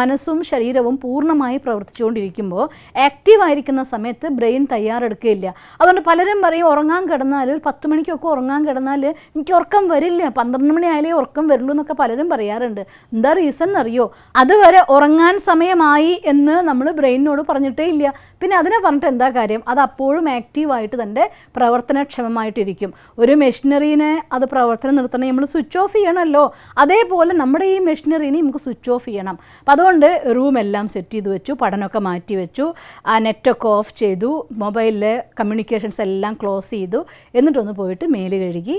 മനസ്സും ശരീരവും പൂർണ്ണമായി പ്രവർത്തിച്ചുകൊണ്ടിരിക്കുമ്പോൾ ആക്റ്റീവായിരിക്കുന്ന സമയത്ത് ബ്രെയിൻ തയ്യാറെടുക്കുകയില്ല. അതുകൊണ്ട് പലരും പറയും ഉറങ്ങാൻ കിടന്നാൽ ഒരു 10 മണിക്കൊക്കെ ഉറങ്ങാൻ കിടന്നാൽ എനിക്ക് ഉറക്കം വരില്ല, 12 മണി ആയാലേ ഉറക്കം വരുള്ളൂ എന്നൊക്കെ പലരും പറയാറുണ്ട്. എന്താ റീസൺ എന്നറിയോ? അതുവരെ ഉറങ്ങാൻ സമയമായി എന്ന് നമ്മൾ ബ്രെയിനിനോട് പറഞ്ഞിട്ടേ ഇല്ല. പിന്നെ അതിനെ പറഞ്ഞിട്ട് എന്താ കാര്യം? അത് അപ്പോഴും ആക്റ്റീവായിട്ട് തന്നെ പ്രവർത്തനക്ഷമമായിട്ടിരിക്കും. ഒരു മെഷീനറീനെ അത് പ്രവർത്തനം നിർത്തണമെങ്കിൽ നമ്മൾ സ്വിച്ച് ഓഫ് ചെയ്യണമല്ലോ. അതേപോലെ നമ്മുടെ ഈ മെഷീനറീനെ നമുക്ക് സ്വിച്ച് ഓഫ് ചെയ്യണം. അപ്പം അതുകൊണ്ട് റൂമെല്ലാം സെറ്റ് ചെയ്ത് വെച്ചു, പഠനമൊക്കെ മാറ്റി വെച്ചു, ആ നെറ്റൊക്കെ ഓഫ് ചെയ്തു, മൊബൈലിലെ കമ്മ്യൂണിക്കേഷൻസ് എല്ലാം ക്ലോസ് ചെയ്തു. എന്നിട്ടൊന്ന് പോയിട്ട് മേല് കഴുകി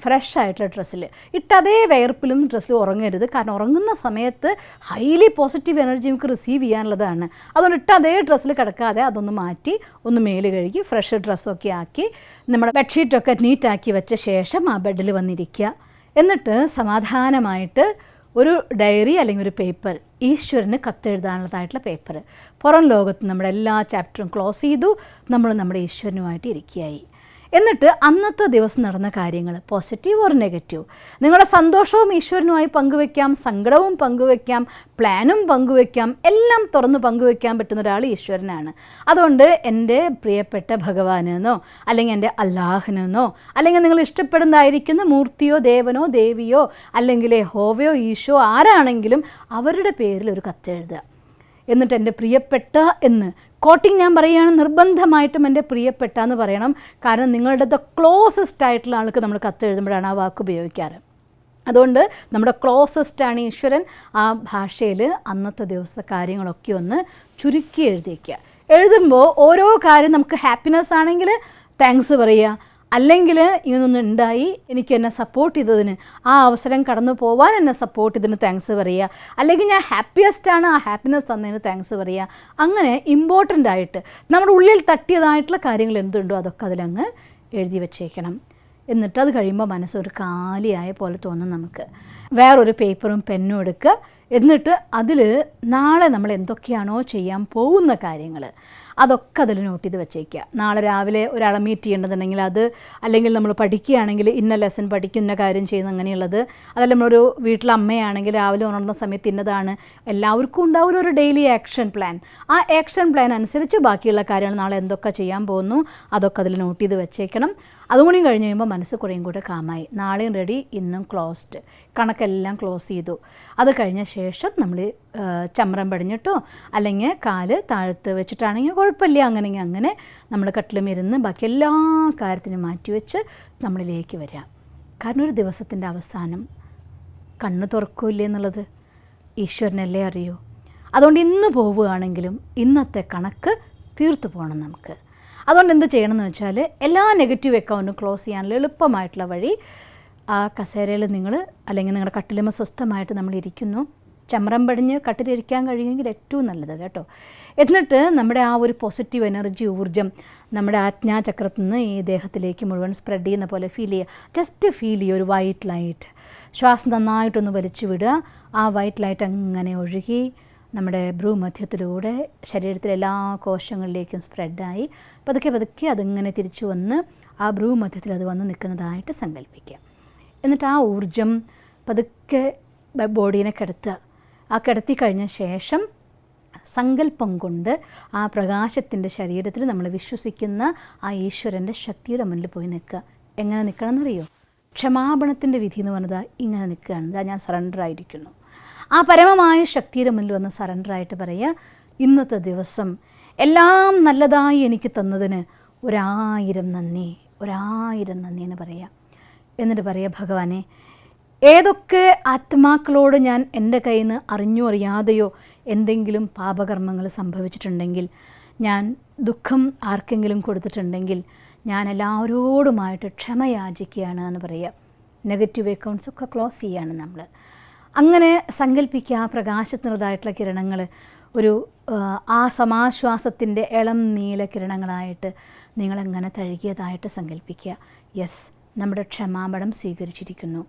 ഫ്രഷ് ആയിട്ടുള്ള ഡ്രസ്സിൽ ഇട്ട് അതേ വയർപ്പിലും ഡ്രസ്സിൽ ഉറങ്ങരുത്. കാരണം ഉറങ്ങുന്ന സമയത്ത് ഹൈലി പോസിറ്റീവ് എനർജി നമുക്ക് റിസീവ് ചെയ്യാനുള്ളതാണ്. അതുകൊണ്ട് ഇട്ട് അതേ ഡ്രസ്സിൽ കിടക്കാതെ അതൊന്ന് മാറ്റി ഒന്ന് മേല് കഴുകി ഫ്രഷ് ഡ്രസ്സൊക്കെ ആക്കി നമ്മുടെ ബെഡ്ഷീറ്റൊക്കെ നീറ്റാക്കി വെച്ച ശേഷം ആ ബെഡിൽ വന്നിരിക്കുക. എന്നിട്ട് സമാധാനമായിട്ട് ഒരു ഡയറി അല്ലെങ്കിൽ ഒരു പേപ്പർ, ഈശ്വരന് കത്തെഴുതാനുള്ളതായിട്ടുള്ള പേപ്പർ, പുറം ലോകത്ത് നമ്മുടെ എല്ലാ ചാപ്റ്ററും ക്ലോസ് ചെയ്തു. നമ്മൾ നമ്മുടെ ഈശ്വരനുമായിട്ട് ഇരിക്കുകയായി. എന്നിട്ട് അന്നത്തെ ദിവസം നടന്ന കാര്യങ്ങൾ പോസിറ്റീവ് ഓർ നെഗറ്റീവ്, നിങ്ങളുടെ സന്തോഷവും ഈശ്വരനുമായി പങ്കുവയ്ക്കാം, സങ്കടവും പങ്കുവയ്ക്കാം, പ്ലാനും പങ്കുവയ്ക്കാം, എല്ലാം തുറന്ന് പങ്കുവയ്ക്കാൻ പറ്റുന്ന ഒരാൾ ഈശ്വരനാണ്. അതുകൊണ്ട് എൻ്റെ പ്രിയപ്പെട്ട ഭഗവാനെന്നോ അല്ലെങ്കിൽ എൻ്റെ അല്ലാഹിനെന്നോ അല്ലെങ്കിൽ നിങ്ങൾ ഇഷ്ടപ്പെടുന്നതായിരിക്കുന്ന മൂർത്തിയോ ദേവനോ ദേവിയോ അല്ലെങ്കിൽ യഹോവയോ ഈശോ ആരാണെങ്കിലും അവരുടെ പേരിൽ ഒരു കത്തെഴുതുക. എന്നിട്ട് എൻ്റെ പ്രിയപ്പെട്ട എന്ന് കോട്ടിങ് ഞാൻ പറയുകയാണ്, നിർബന്ധമായിട്ടും എൻ്റെ പ്രിയപ്പെട്ട എന്ന് പറയണം. കാരണം നിങ്ങളുടെ ദ ക്ലോസസ്റ്റ് ആയിട്ടുള്ള ആൾക്ക് നമ്മൾ കത്തെഴുതുമ്പോഴാണ് ആ വാക്ക് ഉപയോഗിക്കാറ്. അതുകൊണ്ട് നമ്മുടെ ക്ലോസസ്റ്റാണ് ഈശ്വരൻ. ആ ഭാഷയിൽ അന്നത്തെ ദിവസത്തെ കാര്യങ്ങളൊക്കെ ഒന്ന് ചുരുക്കി എഴുതിയേക്കുക. എഴുതുമ്പോൾ ഓരോ കാര്യം നമുക്ക് ഹാപ്പിനെസ് ആണെങ്കിൽ താങ്ക്സ് പറയുക, അല്ലെങ്കിൽ ഇങ്ങനൊന്നും ഉണ്ടായി എനിക്ക് എന്നെ സപ്പോർട്ട് ചെയ്തതിന്, ആ അവസരം കടന്നു പോവാൻ എന്നെ സപ്പോർട്ട് ചെയ്തതിന് താങ്ക്സ് പറയുക, അല്ലെങ്കിൽ ഞാൻ ഹാപ്പിയസ്റ്റാണ് ആ ഹാപ്പിനെസ് തന്നതിന് താങ്ക്സ് പറയുക. അങ്ങനെ ഇമ്പോർട്ടൻ്റ് ആയിട്ട് നമ്മുടെ ഉള്ളിൽ തട്ടിയതായിട്ടുള്ള കാര്യങ്ങൾ എന്തുണ്ടോ അതൊക്കെ അതിലങ്ങ് എഴുതി വച്ചേക്കണം. എന്നിട്ട് അത് കഴിയുമ്പോൾ മനസ്സൊരു കാലിയായ പോലെ തോന്നും നമുക്ക്. വേറൊരു പേപ്പറും പെന്നും എടുക്കുക. എന്നിട്ട് അതിൽ നാളെ നമ്മൾ എന്തൊക്കെയാണോ ചെയ്യാൻ പോകുന്ന കാര്യങ്ങൾ അതൊക്കെ അതിൽ നോട്ട് ചെയ്ത് വെച്ചേക്കുക. നാളെ രാവിലെ ഒരാളെ മീറ്റ് ചെയ്യേണ്ടതുണ്ടെങ്കിൽ അത്, അല്ലെങ്കിൽ നമ്മൾ പഠിക്കുകയാണെങ്കിൽ ഇന്ന ലെസൺ പഠിക്കുന്ന കാര്യം ചെയ്യുന്ന അങ്ങനെയുള്ളത്, അതല്ല നമ്മളൊരു വീട്ടിലമ്മയാണെങ്കിൽ രാവിലെ ഉണർന്ന സമയത്ത് ഇന്നതാണ്. എല്ലാവർക്കും ഉണ്ടാവില്ല ഒരു ഡെയിലി ആക്ഷൻ പ്ലാൻ. ആ ആക്ഷൻ പ്ലാൻ അനുസരിച്ച് ബാക്കിയുള്ള കാര്യങ്ങൾ നാളെ എന്തൊക്കെ ചെയ്യാൻ പോകുന്നു അതൊക്കെ അതിൽ നോട്ട് ചെയ്ത് വെച്ചേക്കണം. അതുകൂടി കഴിഞ്ഞ് കഴിയുമ്പോൾ മനസ്സ് കുറേയും കൂടെ കാമായി. നാളെയും റെഡി, ഇന്നും ക്ലോസ്ഡ്, കണക്കെല്ലാം ക്ലോസ് ചെയ്തു. അത് കഴിഞ്ഞ ശേഷം നമ്മൾ ചമ്രം പടിഞ്ഞിട്ടോ അല്ലെങ്കിൽ കാല് താഴത്ത് വെച്ചിട്ടാണെങ്കിൽ കുഴപ്പമില്ല, അങ്ങനെ നമ്മൾ കട്ടിലുമിരുന്ന് ബാക്കി എല്ലാ കാര്യത്തിനും മാറ്റിവെച്ച് നമ്മളിലേക്ക് വരിക. കാരണം ഒരു ദിവസത്തിൻ്റെ അവസാനം കണ്ണ് തുറക്കൂല്ലേ എന്നുള്ളത് ഈശ്വരനല്ലേ അറിയൂ. അതുകൊണ്ട് ഇന്ന് പോവുകയാണെങ്കിലും ഇന്നത്തെ കണക്ക് തീർത്തു പോകണം നമുക്ക്. അതുകൊണ്ട് എന്ത് ചെയ്യണമെന്ന് വെച്ചാൽ എല്ലാ നെഗറ്റീവ് അക്കൗണ്ടും ക്ലോസ് ചെയ്യാനുള്ള എളുപ്പമായിട്ടുള്ള വഴി, ആ കസേരയിൽ നിങ്ങൾ അല്ലെങ്കിൽ നിങ്ങളുടെ കട്ടിലുമ സ്വസ്ഥമായിട്ട് നമ്മൾ ഇരിക്കുന്നു, ചമ്രം പടിഞ്ഞ് കട്ടിലിരിക്കാൻ കഴിയുമെങ്കിൽ ഏറ്റവും നല്ലത് കേട്ടോ. എന്നിട്ട് നമ്മുടെ ആ ഒരു പോസിറ്റീവ് എനർജി, ഊർജ്ജം നമ്മുടെ ആജ്ഞാചക്രത്തിൽ നിന്ന് ഈ ദേഹത്തിലേക്ക് മുഴുവൻ സ്പ്രെഡ് ചെയ്യുന്ന പോലെ ഫീൽ ചെയ്യുക. ജസ്റ്റ് ഫീൽ ചെയ്യുക ഒരു വൈറ്റ് ലൈറ്റ്. ശ്വാസം നന്നായിട്ടൊന്ന് വലിച്ചു വിടുക. ആ വൈറ്റ് ലൈറ്റ് അങ്ങനെ ഒഴുകി നമ്മുടെ ഭ്രൂമധ്യത്തിലൂടെ ശരീരത്തിലെ എല്ലാ കോശങ്ങളിലേക്കും സ്പ്രെഡായി പതുക്കെ അതിങ്ങനെ തിരിച്ചു വന്ന് ആ ഭ്രൂമധ്യത്തിൽ അത് വന്ന് നിൽക്കുന്നതായിട്ട് സങ്കല്പിക്കുക. എന്നിട്ട് ആ ഊർജം പതുക്കെ ബോഡീനെ കിടത്തുക. ആ കിടത്തി കഴിഞ്ഞ ശേഷം സങ്കല്പം കൊണ്ട് ആ പ്രകാശത്തിൻ്റെ ശരീരത്തിൽ നമ്മൾ വിശ്വസിക്കുന്ന ആ ഈശ്വരൻ്റെ ശക്തിയുടെ മുന്നിൽ പോയി നിൽക്കുക. എങ്ങനെ നിൽക്കണം എന്നറിയോ? ക്ഷമാപണത്തിൻ്റെ വിധി എന്ന് പറഞ്ഞാൽ ഇങ്ങനെ നിൽക്കുകയാണ്. ഇതാ ഞാൻ സറണ്ടർ ആയിരിക്കുന്നു. ആ പരമമായ ശക്തിയുടെ മുന്നിൽ വന്ന് സറണ്ടറായിട്ട് പറയുക, ഇന്നത്തെ ദിവസം എല്ലാം നല്ലതായി എനിക്ക് തന്നതിന് 1000 നന്ദി, 1000 നന്ദി എന്ന് പറയുക. എന്നിട്ട് പറയുക, ഭഗവാനെ, ഏതൊക്കെ ആത്മാക്കളോട് ഞാൻ എൻ്റെ കയ്യിൽ നിന്ന് അറിഞ്ഞോ അറിയാതെയോ എന്തെങ്കിലും പാപകർമ്മങ്ങൾ സംഭവിച്ചിട്ടുണ്ടെങ്കിൽ, ഞാൻ ദുഃഖം ആർക്കെങ്കിലും കൊടുത്തിട്ടുണ്ടെങ്കിൽ ഞാൻ എല്ലാവരോടുമായിട്ട് ക്ഷമ യാചിക്കുകയാണ് എന്ന് പറയുക. നെഗറ്റീവ് അക്കൗണ്ട്സൊക്കെ ക്ലോസ് ചെയ്യുകയാണ് നമ്മൾ. അങ്ങനെ സങ്കല്പിക്കുക, ആ പ്രകാശത്തിനുള്ളതായിട്ടുള്ള കിരണങ്ങൾ ഒരു ആ സമാശ്വാസത്തിൻ്റെ ഇളം നീല കിരണങ്ങളായിട്ട് നിങ്ങളെങ്ങനെ തഴുകിയതായിട്ട് സങ്കല്പിക്കുക. യെസ്, നമ്മുടെ ക്ഷമാപണം സ്വീകരിച്ചിരിക്കുന്നു.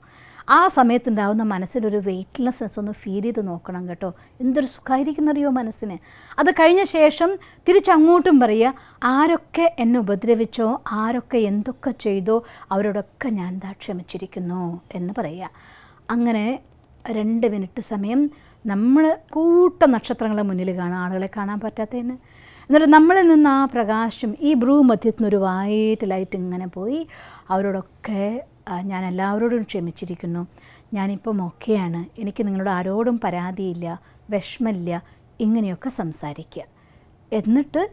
ആ സമയത്തുണ്ടാകുന്ന മനസ്സിലൊരു വെയ്റ്റ്ലെസ്നെസ് ഒന്ന് ഫീൽ ചെയ്ത് നോക്കണം കേട്ടോ. എന്തൊരു സുഖമായിരിക്കുന്നറിയോ മനസ്സിന്. അത് കഴിഞ്ഞ ശേഷം തിരിച്ചങ്ങോട്ടും പറയുക, ആരൊക്കെ എന്നെ ഉപദ്രവിച്ചോ, ആരൊക്കെ എന്തൊക്കെ ചെയ്തോ അവരോടൊക്കെ ഞാൻ ക്ഷമിച്ചിരിക്കുന്നു എന്ന് പറയുക. അങ്ങനെ 2 മിനിറ്റ് സമയം നമ്മൾ കൂട്ട നക്ഷത്രങ്ങളെ മുന്നിൽ കാണാം, ആളുകളെ കാണാൻ പറ്റാത്തതിന്. എന്നിട്ട് നമ്മളിൽ നിന്ന് ആ പ്രകാശം ഈ ഭ്രൂമധ്യത്തിൽ നിന്ന് ഒരു വൈറ്റ് ലൈറ്റ് ഇങ്ങനെ പോയി അവരോടൊക്കെ ഞാൻ എല്ലാവരോടും ക്ഷമിച്ചിരിക്കുന്നു, ഞാനിപ്പം ഓക്കെയാണ്, എനിക്ക് നിങ്ങളോട് ആരോടും പരാതിയില്ല, വിഷമമില്ല, ഇങ്ങനെയൊക്കെ സംസാരിക്കുക. എന്നിട്ട്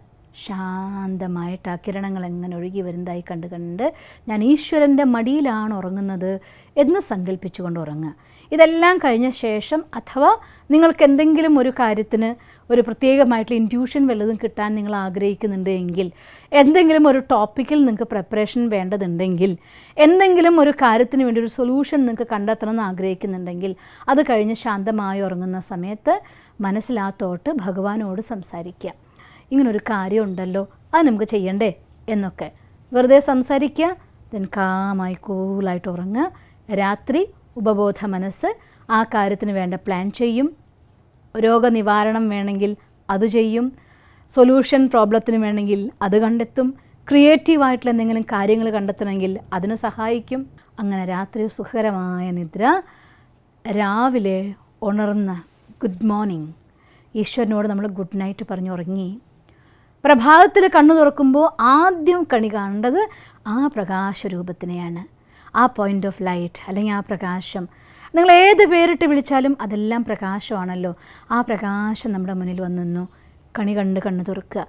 ശാന്തമായിട്ട് ആ കിരണങ്ങൾ എങ്ങനെ ഒഴുകി വരുന്നതായി കണ്ട് ഞാൻ ഈശ്വരൻ്റെ മടിയിലാണ് ഉറങ്ങുന്നത് എന്ന് സങ്കല്പിച്ചുകൊണ്ട് ഉറങ്ങുക. ഇതെല്ലാം കഴിഞ്ഞ ശേഷം, അഥവാ നിങ്ങൾക്ക് എന്തെങ്കിലും ഒരു കാര്യത്തിന് ഒരു പ്രത്യേകമായിട്ടുള്ള ഇൻറ്റ്യൂഷൻ വല്ലതും കിട്ടാൻ നിങ്ങൾ ആഗ്രഹിക്കുന്നുണ്ട് എങ്കിൽ, എന്തെങ്കിലും ഒരു ടോപ്പിക്കിൽ നിങ്ങൾക്ക് പ്രിപ്പറേഷൻ വേണ്ടതുണ്ടെങ്കിൽ, എന്തെങ്കിലും ഒരു കാര്യത്തിന് വേണ്ടി ഒരു സൊല്യൂഷൻ നിങ്ങൾക്ക് കണ്ടെത്തണമെന്ന് ആഗ്രഹിക്കുന്നുണ്ടെങ്കിൽ, അത് കഴിഞ്ഞ് ശാന്തമായി ഉറങ്ങുന്ന സമയത്ത് മനസ്സിൽ ആ തോട്ട് ഭഗവാനോട് സംസാരിക്കുക. ഇങ്ങനൊരു കാര്യം ഉണ്ടല്ലോ, അത് നമുക്ക് ചെയ്യണ്ടേ എന്നൊക്കെ വെറുതെ സംസാരിക്കുക. ദെൻ കാമായി കൂളായിട്ട് ഉറങ്ങുക. രാത്രി ഉപബോധ മനസ്സ് ആ കാര്യത്തിന് വേണ്ട പ്ലാൻ ചെയ്യും. രോഗനിവാരണം വേണമെങ്കിൽ അത് ചെയ്യും. സൊല്യൂഷൻ പ്രോബ്ലത്തിന് വേണമെങ്കിൽ അത് കണ്ടെത്തും. ക്രിയേറ്റീവായിട്ടുള്ള എന്തെങ്കിലും കാര്യങ്ങൾ കണ്ടെത്തണമെങ്കിൽ അതിന് സഹായിക്കും. അങ്ങനെ രാത്രി സുഖകരമായ നിദ്ര. രാവിലെ ഉണർന്ന ഗുഡ് മോർണിംഗ് ഈശ്വരനോട് നമ്മൾ ഗുഡ് നൈറ്റ് പറഞ്ഞുറങ്ങി. പ്രഭാതത്തിൽ കണ്ണു തുറക്കുമ്പോൾ ആദ്യം കണി കാണേണ്ടത് ആ പ്രകാശരൂപത്തിനെയാണ്, ആ പോയിൻ്റ് ഓഫ് ലൈറ്റ് അല്ലെങ്കിൽ ആ പ്രകാശം. നിങ്ങൾ ഏത് പേരിട്ട് വിളിച്ചാലും അതെല്ലാം പ്രകാശമാണല്ലോ. ആ പ്രകാശം നമ്മുടെ മുന്നിൽ വന്നു നിന്നു. കണ്ണു തുറക്കുക.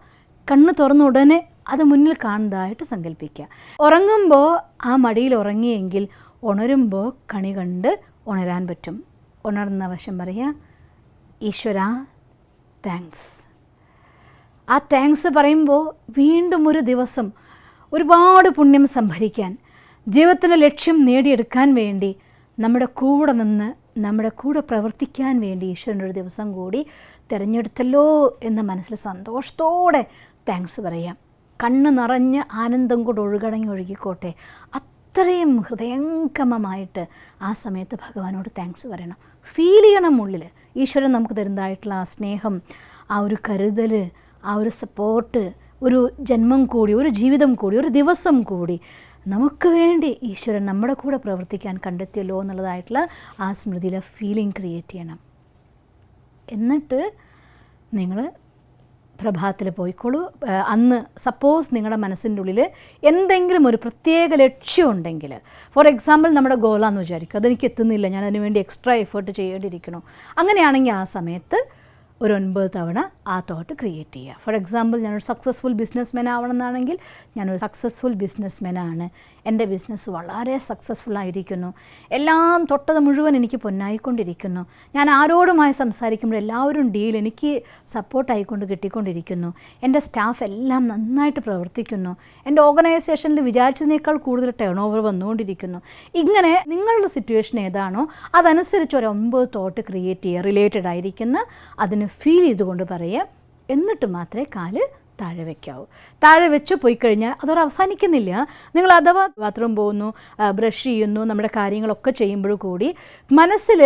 കണ്ണ് തുറന്ന ഉടനെ അത് മുന്നിൽ കാണുന്നതായിട്ട് സങ്കല്പിക്കുക. ഉറങ്ങുമ്പോൾ ആ മടിയിൽ ഉറങ്ങിയെങ്കിൽ ഉണരുമ്പോൾ കണി കണ്ട് ഉണരാൻ പറ്റും. ഉണർന്ന വശം പറയുക, ഈശ്വര താങ്ക്സ്. ആ താങ്ക്സ് പറയുമ്പോൾ വീണ്ടും ഒരു ദിവസം ഒരുപാട് പുണ്യം സംഭരിക്കാൻ, ജീവിതത്തിൻ്റെ ലക്ഷ്യം നേടിയെടുക്കാൻ വേണ്ടി നമ്മുടെ കൂടെ നിന്ന് നമ്മുടെ കൂടെ പ്രവർത്തിക്കാൻ വേണ്ടി ഈശ്വരനൊരു ദിവസം കൂടി തിരഞ്ഞെടുത്തല്ലോ എന്ന മനസ്സിൽ സന്തോഷത്തോടെ താങ്ക്സ് പറയാം. കണ്ണ് നിറഞ്ഞ് ആനന്ദം കൊണ്ട് ഒഴുകിക്കോട്ടെ. അത്രയും ഹൃദയംഗമമായിട്ട് ആ സമയത്ത് ഭഗവാനോട് താങ്ക്സ് പറയണം. ഫീൽ ചെയ്യണം ഉള്ളിൽ ഈശ്വരൻ നമുക്ക് തരുന്നതായിട്ടുള്ള ആ സ്നേഹം, ആ ഒരു കരുതൽ, ആ ഒരു സപ്പോർട്ട്, ഒരു ജന്മം കൂടി, ഒരു ജീവിതം കൂടി, ഒരു ദിവസം കൂടി നമുക്ക് വേണ്ടി ഈശ്വരൻ നമ്മുടെ കൂടെ പ്രവർത്തിക്കാൻ കണ്ടെത്തിയല്ലോ എന്നുള്ളതായിട്ടുള്ള ആ സ്മൃതിയിലെ ഫീലിംഗ് ക്രിയേറ്റ് ചെയ്യണം. എന്നിട്ട് നിങ്ങൾ പ്രഭാതത്തിൽ പോയിക്കോളൂ. അന്ന് സപ്പോസ് നിങ്ങളുടെ മനസ്സിൻ്റെ ഉള്ളിൽ എന്തെങ്കിലും ഒരു പ്രത്യേക ലക്ഷ്യമുണ്ടെങ്കിൽ, ഫോർ എക്സാമ്പിൾ നമ്മുടെ ഗോളാന്ന് വിചാരിക്കും, അതെനിക്ക് എത്തുന്നില്ല, ഞാൻ അതിന് വേണ്ടി എക്സ്ട്രാ എഫേർട്ട് ചെയ്യേണ്ടിയിരിക്കണോ, അങ്ങനെയാണെങ്കിൽ ആ സമയത്ത് ഒരു 9 തവണ ആ തോട്ട് ക്രിയേറ്റ് ചെയ്യുക. ഫോർ എക്സാമ്പിൾ ഞാനൊരു സക്സസ്ഫുൾ ബിസിനസ്മാൻ ആവണമെന്നാണെങ്കിൽ ഞാനൊരു സക്സസ്ഫുൾ ബിസിനസ്മാനാണ്, എൻ്റെ ബിസിനസ് വളരെ സക്സസ്ഫുൾ ആയിരിക്കുന്നു, എല്ലാം തൊട്ടത് മുഴുവൻ എനിക്ക് പൊന്നായിക്കൊണ്ടിരിക്കുന്നു, ഞാൻ ആരോടുമായി സംസാരിക്കുമ്പോൾ എല്ലാവരും ഡീൽ എനിക്ക് സപ്പോർട്ടായിക്കൊണ്ട് കിട്ടിക്കൊണ്ടിരിക്കുന്നു, എൻ്റെ സ്റ്റാഫ് എല്ലാം നന്നായിട്ട് പ്രവർത്തിക്കുന്നു, എൻ്റെ ഓർഗനൈസേഷനിൽ വിചാരിച്ചതിനേക്കാൾ കൂടുതൽ ടേൺ ഓവർ വന്നുകൊണ്ടിരിക്കുന്നു. ഇങ്ങനെ നിങ്ങളുടെ സിറ്റുവേഷൻ ഏതാണോ അതനുസരിച്ച് ഒരു 9 തോട്ട് ക്രിയേറ്റ് ചെയ്യുക, റിലേറ്റഡ് ആയിരിക്കുന്ന, അതിന് ഫീൽ ചെയ്തുകൊണ്ട് പറയുക. എന്നിട്ട് മാത്രമേ കാല് താഴെ വയ്ക്കാവൂ. താഴെ വെച്ച് പോയി കഴിഞ്ഞാൽ അതോടെ അവസാനിക്കുന്നില്ല. നിങ്ങൾ അഥവാ ബാത്റൂം പോകുന്നു, ബ്രഷ് ചെയ്യുന്നു, നമ്മുടെ കാര്യങ്ങളൊക്കെ ചെയ്യുമ്പോഴും കൂടി മനസ്സിൽ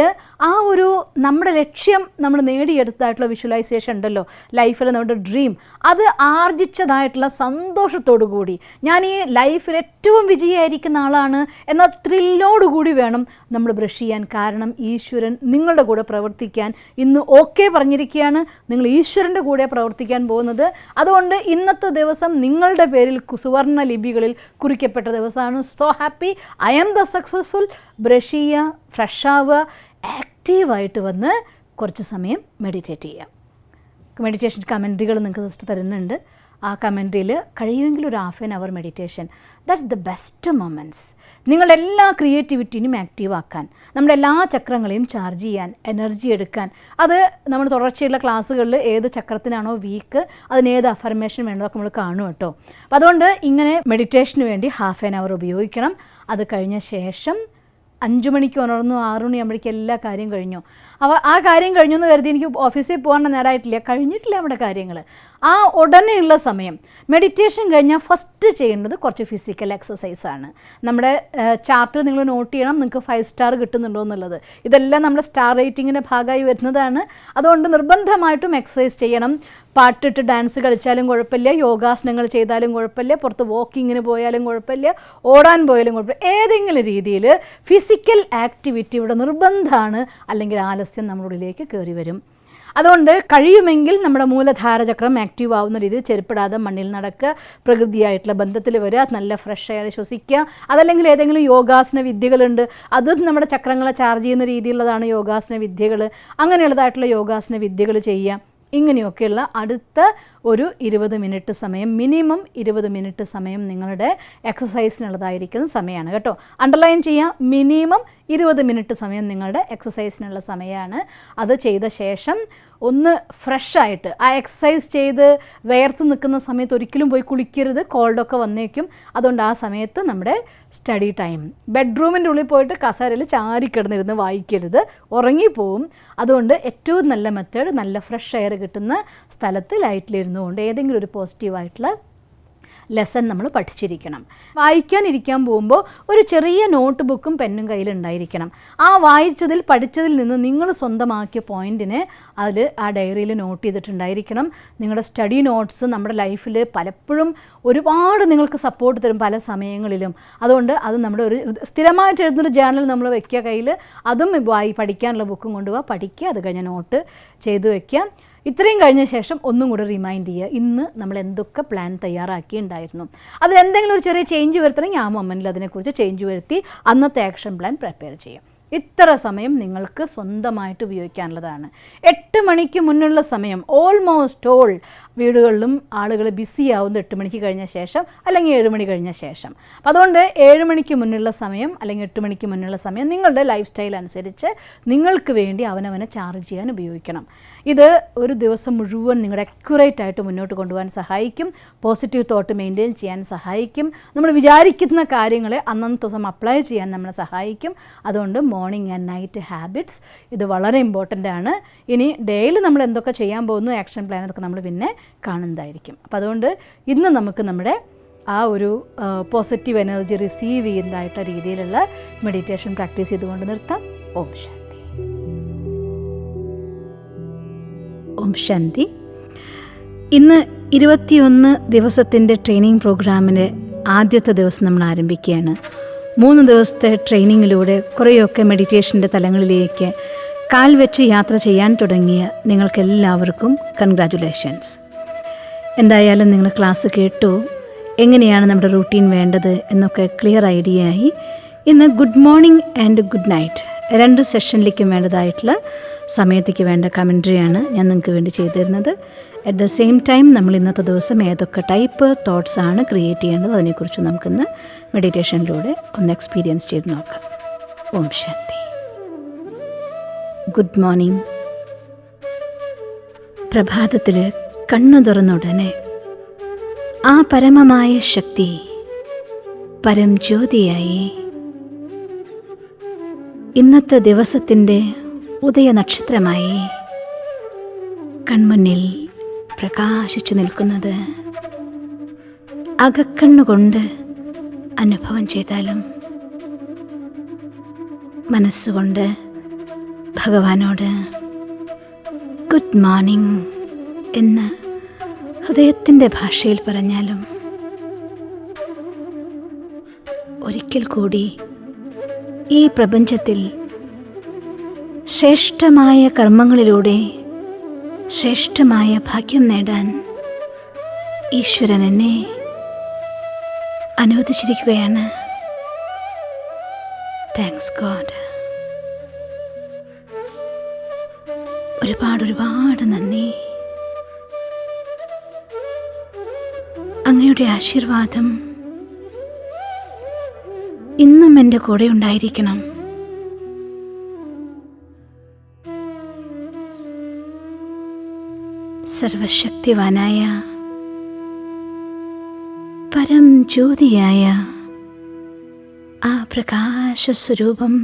ആ ഒരു നമ്മുടെ ലക്ഷ്യം നമ്മൾ നേടിയെടുത്തതായിട്ടുള്ള വിഷ്വലൈസേഷൻ ഉണ്ടല്ലോ, ലൈഫിൽ നമ്മുടെ ഡ്രീം, അത് ആർജിച്ചതായിട്ടുള്ള സന്തോഷത്തോടു കൂടി ഞാൻ ഈ ലൈഫിൽ ഏറ്റവും വിജയമായിരിക്കുന്ന ആളാണ് എന്ന ത്രില്ലോടുകൂടി വേണം നമ്മൾ ബ്രഷ് ചെയ്യാൻ. കാരണം ഈശ്വരൻ നിങ്ങളുടെ കൂടെ പ്രവർത്തിക്കാൻ ഇന്ന് ഓക്കെ പറഞ്ഞിരിക്കുകയാണ്. നിങ്ങൾ ഈശ്വരൻ്റെ കൂടെ പ്രവർത്തിക്കാൻ പോകുന്നത്. അതുകൊണ്ട് ഇന്നത്തെ ദിവസം നിങ്ങളുടെ പേരിൽ സുവർണ്ണ ലിപികളിൽ കുറിക്കപ്പെട്ട ദിവസമാണ്. So happy, I am the successful. Brush ചെയ്യുക, ഫ്രഷ് ആവുക, ആക്റ്റീവായിട്ട് വന്ന് കുറച്ച് സമയം മെഡിറ്റേറ്റ് ചെയ്യുക. മെഡിറ്റേഷൻ കമൻട്രികൾ നിങ്ങൾക്ക് ജസ്റ്റ് തരുന്നുണ്ട്. ആ കമൻട്രിയിൽ കഴിയുമെങ്കിൽ ഒരു ½ hour meditation, that's the best moments. നിങ്ങളുടെ എല്ലാ ക്രിയേറ്റിവിറ്റിനും ആക്റ്റീവ് ആക്കാൻ, നമ്മുടെ എല്ലാ ചക്രങ്ങളെയും ചാർജ് ചെയ്യാൻ, എനർജി എടുക്കാൻ. അത് നമ്മൾ തുടർച്ചയുള്ള ക്ലാസ്സുകളിൽ ഏത് ചക്രത്തിനാണോ വീക്ക് അതിന് ഏത് അഫർമേഷൻ വേണ്ടതൊക്കെ നമ്മൾ കാണും കേട്ടോ. അപ്പോൾ അതുകൊണ്ട് ഇങ്ങനെ മെഡിറ്റേഷന് വേണ്ടി ½ hour ഉപയോഗിക്കണം. അത് കഴിഞ്ഞ ശേഷം 5 മണിക്ക് ഉണർന്നു, 6 മണിയാകുമ്പോഴേക്കും എല്ലാ കാര്യം കഴിഞ്ഞു. അപ്പോൾ ആ കാര്യം കഴിഞ്ഞു എന്ന് കരുതി എനിക്ക് ഓഫീസിൽ പോകാൻ നേരമായിട്ടില്ല, കഴിഞ്ഞിട്ടില്ല നമ്മുടെ കാര്യങ്ങൾ. ആ ഉടനെയുള്ള സമയം മെഡിറ്റേഷൻ കഴിഞ്ഞാൽ ഫസ്റ്റ് ചെയ്യേണ്ടത് കുറച്ച് ഫിസിക്കൽ എക്സസൈസാണ്. നമ്മുടെ ചാർട്ടിൽ നിങ്ങൾ നോട്ട് ചെയ്യണം, നിങ്ങൾക്ക് 5 സ്റ്റാർ കിട്ടുന്നുണ്ടോ എന്നുള്ളത്. ഇതെല്ലാം നമ്മുടെ സ്റ്റാർ റേറ്റിങ്ങിൻ്റെ ഭാഗമായി വരുന്നതാണ്. അതുകൊണ്ട് നിർബന്ധമായിട്ടും എക്സസൈസ് ചെയ്യണം. പാട്ടിട്ട് ഡാൻസ് കളിച്ചാലും കുഴപ്പമില്ല, യോഗാസനങ്ങൾ ചെയ്താലും കുഴപ്പമില്ല, പുറത്ത് വാക്കിങ്ങിന് പോയാലും കുഴപ്പമില്ല, ഓടാൻ പോയാലും കുഴപ്പമില്ല. ഏതെങ്കിലും രീതിയിൽ ഫിസിക്കൽ ആക്ടിവിറ്റി ഇവിടെ നിർബന്ധമാണ്, അല്ലെങ്കിൽ ആലസ്യം നമ്മുടെ ഉള്ളിലേക്ക് കയറി വരും. അതുകൊണ്ട് കഴിയുമെങ്കിൽ നമ്മുടെ മൂലധാരചക്രം ആക്റ്റീവ് ആവുന്ന രീതിയിൽ ചെരുപ്പിടാതെ മണ്ണിൽ നടക്കുക, പ്രകൃതിയായിട്ടുള്ള ബന്ധത്തിൽ വരിക, നല്ല ഫ്രഷ് എയർ ശ്വസിക്കുക. അതല്ലെങ്കിൽ ഏതെങ്കിലും യോഗാസന വിദ്യകളുണ്ട്, അതും നമ്മുടെ ചക്രങ്ങളെ ചാർജ് ചെയ്യുന്ന രീതിയിലുള്ളതാണ് യോഗാസന വിദ്യകൾ. അങ്ങനെയുള്ളതായിട്ടുള്ള യോഗാസന വിദ്യകൾ ചെയ്യുക. ഇങ്ങനെയൊക്കെയുള്ള അടുത്ത ഒരു 20 മിനിറ്റ് സമയം, മിനിമം 20 മിനിറ്റ് സമയം നിങ്ങളുടെ എക്സസൈസിനുള്ളതായിരിക്കുന്ന സമയമാണ് കേട്ടോ. അണ്ടർലൈൻ ചെയ്യാം, മിനിമം 20 മിനിറ്റ് സമയം നിങ്ങളുടെ എക്സസൈസിനുള്ള സമയമാണ്. അത് ചെയ്ത ശേഷം ഒന്ന് ഫ്രഷായിട്ട് ആ എക്സസൈസ് ചെയ്ത് വേർത്ത് നിൽക്കുന്ന സമയത്ത് ഒരിക്കലും പോയി കുളിക്കരുത്, കോൾഡൊക്കെ വന്നേക്കും. അതുകൊണ്ട് ആ സമയത്ത് നമ്മുടെ സ്റ്റഡി ടൈം, ബെഡ്റൂമിൻ്റെ ഉള്ളിൽ പോയിട്ട് കസേരയിൽ ചാരിക്കിടന്നിരുന്ന് വായിക്കരുത്, ഉറങ്ങിപ്പോവും. അതുകൊണ്ട് ഏറ്റവും നല്ല മെത്തേഡ് നല്ല ഫ്രഷ് എയർ കിട്ടുന്ന സ്ഥലത്ത് ലൈറ്റിലിരുന്നുകൊണ്ട് ഏതെങ്കിലും ഒരു പോസിറ്റീവായിട്ടുള്ള ലെസൺ നമ്മൾ പഠിച്ചിരിക്കണം. വായിക്കാനിരിക്കാൻ പോകുമ്പോൾ ഒരു ചെറിയ നോട്ട് ബുക്കും പെന്നും കയ്യിലുണ്ടായിരിക്കണം. ആ വായിച്ചതിൽ പഠിച്ചതിൽ നിന്ന് നിങ്ങൾ സ്വന്തമാക്കിയ പോയിൻറ്റിനെ അതിൽ ആ ഡയറിയിൽ നോട്ട് ചെയ്തിട്ടുണ്ടായിരിക്കണം. നിങ്ങളുടെ സ്റ്റഡി നോട്ട്സ് നമ്മുടെ ലൈഫിൽ പലപ്പോഴും ഒരുപാട് നിങ്ങൾക്ക് സപ്പോർട്ട് തരും പല സമയങ്ങളിലും. അതുകൊണ്ട് അത് നമ്മുടെ ഒരു സ്ഥിരമായിട്ട് എഴുതുന്നൊരു ജേർണൽ നമ്മൾ വെക്കുക കയ്യിൽ, അതും പഠിക്കാനുള്ള ബുക്കും കൊണ്ടുപോവുക, പഠിക്കുക, അത് കഴിഞ്ഞ് നോട്ട് ചെയ്ത് വയ്ക്കുക. ഇത്രയും കഴിഞ്ഞ ശേഷം ഒന്നും കൂടെ റിമൈൻഡ് ചെയ്യുക, ഇന്ന് നമ്മൾ എന്തൊക്കെ പ്ലാൻ തയ്യാറാക്കിയിട്ടുണ്ടായിരുന്നു, അതിലെന്തെങ്കിലും ഒരു ചെറിയ ചേഞ്ച് വരുത്തണമെങ്കിൽ ആ മൊമെൻറ്റിൽ അതിനെക്കുറിച്ച് ചേഞ്ച് വരുത്തി അന്നത്തെ ആക്ഷൻ പ്ലാൻ പ്രിപ്പയർ ചെയ്യാം. ഇത്ര സമയം നിങ്ങൾക്ക് സ്വന്തമായിട്ട് ഉപയോഗിക്കാനുള്ളതാണ്. 8 മണിക്ക് മുന്നുള്ള സമയം ഓൾമോസ്റ്റ് ഓൾ വീടുകളിലും ആളുകൾ ബിസി ആവുന്നത് 8 മണിക്ക് കഴിഞ്ഞ ശേഷം അല്ലെങ്കിൽ 7 മണി കഴിഞ്ഞ ശേഷം. അപ്പം അതുകൊണ്ട് 7 മണിക്ക് മുന്നുള്ള സമയം അല്ലെങ്കിൽ 8 മണിക്ക് മുന്നുള്ള സമയം നിങ്ങളുടെ ലൈഫ് സ്റ്റൈൽ അനുസരിച്ച് നിങ്ങൾക്ക് വേണ്ടി അവനവനെ ചാർജ് ചെയ്യാൻ ഉപയോഗിക്കണം. ഇത് ഒരു ദിവസം മുഴുവൻ നിങ്ങളുടെ അക്യുറേറ്റ് ആയിട്ട് മുന്നോട്ട് കൊണ്ടുപോകാൻ സഹായിക്കും. പോസിറ്റീവ് തോട്ട് മെയിൻറ്റെയിൻ ചെയ്യാൻ സഹായിക്കും. നമ്മൾ വിചാരിക്കുന്ന കാര്യങ്ങളെ അന്നത്തെ ദിവസം അപ്ലൈ ചെയ്യാൻ നമ്മളെ സഹായിക്കും. അതുകൊണ്ട് മോർണിംഗ് ആൻഡ് നൈറ്റ് ഹാബിറ്റ്സ് ഇത് വളരെ ഇമ്പോർട്ടൻ്റ് ആണ്. ഇനി ഡെയിലി നമ്മൾ എന്തൊക്കെ ചെയ്യാൻ പോകുന്നു, ആക്ഷൻ പ്ലാൻ അതൊക്കെ നമ്മൾ പിന്നെ കാണുന്നതായിരിക്കും. അപ്പോൾ അതുകൊണ്ട് ഇന്ന് നമുക്ക് നമ്മുടെ ആ ഒരു പോസിറ്റീവ് എനർജി റിസീവ് ചെയ്യുന്നതായിട്ടുള്ള രീതിയിലുള്ള മെഡിറ്റേഷൻ പ്രാക്ടീസ് ചെയ്തുകൊണ്ട് നിർത്താം. ഓം ശാന്തി. ഓം ശാന്തി. ഇന്ന് 21 ദിവസത്തിൻ്റെ ട്രെയിനിങ് പ്രോഗ്രാമിൻ്റെ ആദ്യത്തെ ദിവസം നമ്മൾ ആരംഭിക്കുകയാണ്. 3 ദിവസത്തെ ട്രെയിനിങ്ങിലൂടെ കുറേയൊക്കെ മെഡിറ്റേഷൻ്റെ തലങ്ങളിലേക്ക് കാൽ വെച്ച് യാത്ര ചെയ്യാൻ തുടങ്ങിയ നിങ്ങൾക്കെല്ലാവർക്കും കൺഗ്രാറ്റുലേഷൻസ്. എന്തായാലും നിങ്ങൾ ക്ലാസ് കേട്ടു, എങ്ങനെയാണ് നമ്മുടെ റൂട്ടീൻ വേണ്ടത് എന്നൊക്കെ ക്ലിയർ ഐഡിയ ആയി. ഇന്ന് good morning and good night 2 സെഷനിലേക്കും വേണ്ടതായിട്ടുള്ള സമയത്തേക്ക് വേണ്ട കമൻട്രിയാണ് ഞാൻ നിങ്ങൾക്ക് വേണ്ടി ചെയ്തു തരുന്നത്. അറ്റ് ദ സെയിം ടൈം നമ്മൾ ഇന്നത്തെ ദിവസം ഏതൊക്കെ ടൈപ്പ് തോട്ട്സ് ആണ് ക്രിയേറ്റ് ചെയ്യേണ്ടത് അതിനെക്കുറിച്ച് നമുക്കിന്ന് മെഡിറ്റേഷനിലൂടെ ഒന്ന് എക്സ്പീരിയൻസ് ചെയ്ത് നോക്കാം. ഓം ശാന്തി. Good morning. പ്രഭാതത്തിൽ കണ്ണു തുറന്ന ഉടനെ ആ പരമമായ ശക്തി പരം ജ്യോതിയായി ഇന്നത്തെ ദിവസത്തിൻ്റെ ഉദയനക്ഷത്രമായി കൺമുന്നിൽ പ്രകാശിച്ചു നിൽക്കുന്നത് അകക്കണ്ണുകൊണ്ട് അനുഭവം ചെയ്താലും മനസ്സുകൊണ്ട് ഭഗവാനോട് ഗുഡ് മോർണിംഗ് എന്ന് ഹൃദയത്തിൻ്റെ ഭാഷയിൽ പറഞ്ഞാലും ഒരിക്കൽ കൂടി ഈ പ്രപഞ്ചത്തിൽ ശ്രേഷ്ഠമായ കർമ്മങ്ങളിലൂടെ ശ്രേഷ്ഠമായ ഭാഗ്യം നേടാൻ ഈശ്വരൻ എന്നെ അനുവദിച്ചിരിക്കുകയാണ്. Thanks God. ഒരുപാട് നന്ദി. അങ്ങയുടെ ആശീർവാദം ഇന്നും എൻ്റെ കൂടെ ഉണ്ടായിരിക്കണം. സർവശക്തിവാനായ പരം ജ്യോതിയായ ആ പ്രകാശസ്വരൂപം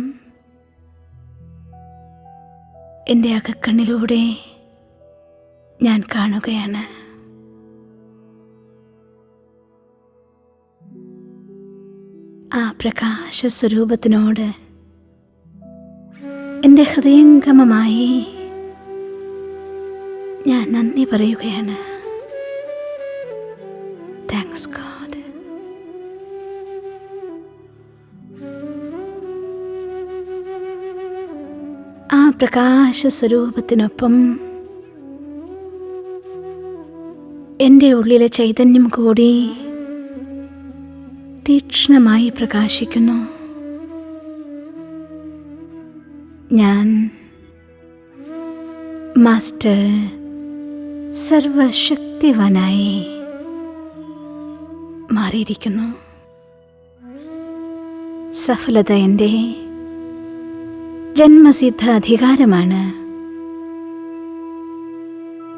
എൻ്റെ അകക്കണ്ണിലൂടെ ഞാൻ കാണുകയാണ്. ആ പ്രകാശസ്വരൂപത്തിനോട് എൻ്റെ ഹൃദയംഗമമായി ഞാൻ നന്ദി പറയുകയാണ്. Thanks God. ആ പ്രകാശസ്വരൂപത്തിനൊപ്പം എൻ്റെ ഉള്ളിലെ ചൈതന്യം കൂടി തീക്ഷ്ണമായി പ്രകാശിക്കുന്നു. ഞാൻ മാസ്റ്റർ സർവശക്തിവാനായി മാറിയിരിക്കുന്നു. സഫലത എൻ്റെ ജന്മസിദ്ധ അധികാരമാണ്.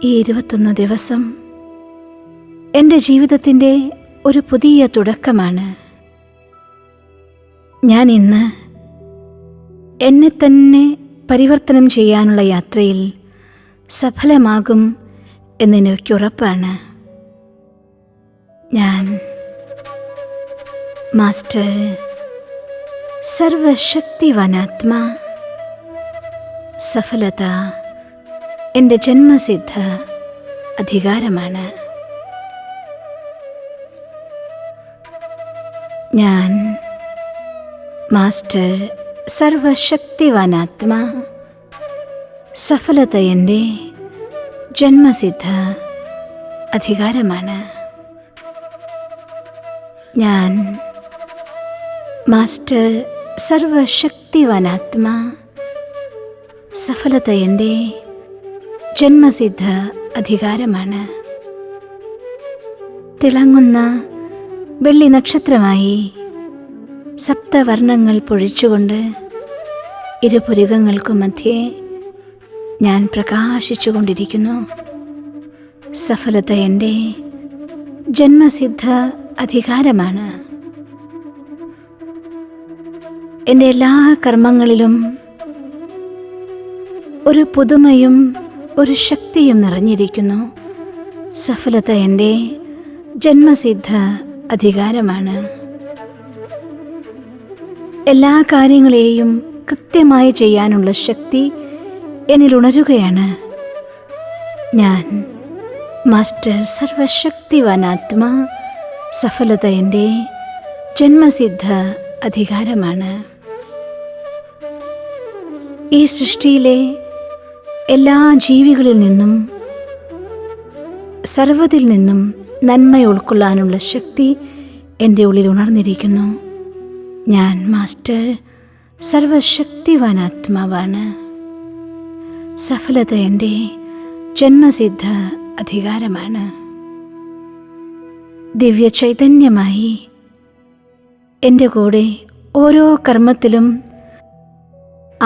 ഈ 21 ദിവസം എൻ്റെ ജീവിതത്തിൻ്റെ ഒരു പുതിയ തുടക്കമാണ്. ഞാൻ ഇന്ന് എന്നെ തന്നെ പരിവർത്തനം ചെയ്യാനുള്ള യാത്രയിൽ സഫലമാകും എന്നെനിക്കുറപ്പാണ്. ഞാൻ മാസ്റ്റർ സർവശക്തിവാനാത്മാ. സഫലത എൻ്റെ ജന്മസിദ്ധ അധികാരമാണ്. ഞാൻ മാസ്റ്റർ സർവശക്തിവാനാത്മാ. സഫലത എൻ്റെ ജന്മസിദ്ധ അധികാരമാണ്. ഞാൻ മാസ്റ്റർ സർവശക്തിവാനാത്മാ. സഫലത എൻ്റെ ജന്മസിദ്ധ അധികാരമാണ്. തിളങ്ങുന്ന വെള്ളി നക്ഷത്രമായി സപ്തവർണ്ണങ്ങൾ പൊഴിച്ചുകൊണ്ട് ഇരുപുരികങ്ങൾക്കു മധ്യേ ഞാൻ പ്രകാശിച്ചുകൊണ്ടിരിക്കുന്നു. സഫലത എൻ്റെ ജന്മസിദ്ധ അധികാരമാണ്. എൻ്റെ എല്ലാ കർമ്മങ്ങളിലും ഒരു പുതുമയും ഒരു ശക്തിയും നിറഞ്ഞിരിക്കുന്നു. സഫലത എൻ്റെ ജന്മസിദ്ധ അധികാരമാണ്. എല്ലാ കാര്യങ്ങളെയും കൃത്യമായി ചെയ്യാനുള്ള ശക്തി എന്നിൽ ഉണരുകയാണ്. ഞാൻ മാസ്റ്റർ സർവശക്തിവാനാത്മാ. സഫലത എൻ്റെ ജന്മസിദ്ധ അധികാരമാണ്. ഈ സൃഷ്ടിയിലെ എല്ലാ ജീവികളിൽ നിന്നും സർവ്വതിൽ നിന്നും നന്മ ഉൾക്കൊള്ളാനുള്ള ശക്തി എൻ്റെ ഉള്ളിൽ ഉണർന്നിരിക്കുന്നു. ഞാൻ മാസ്റ്റർ സർവശക്തിവാനാത്മാവാണ്. സഫലത എൻ്റെ ജന്മസിദ്ധ അധികാരമാണ്. ദിവ്യ ചൈതന്യമായി എൻ്റെ കൂടെ ഓരോ കർമ്മത്തിലും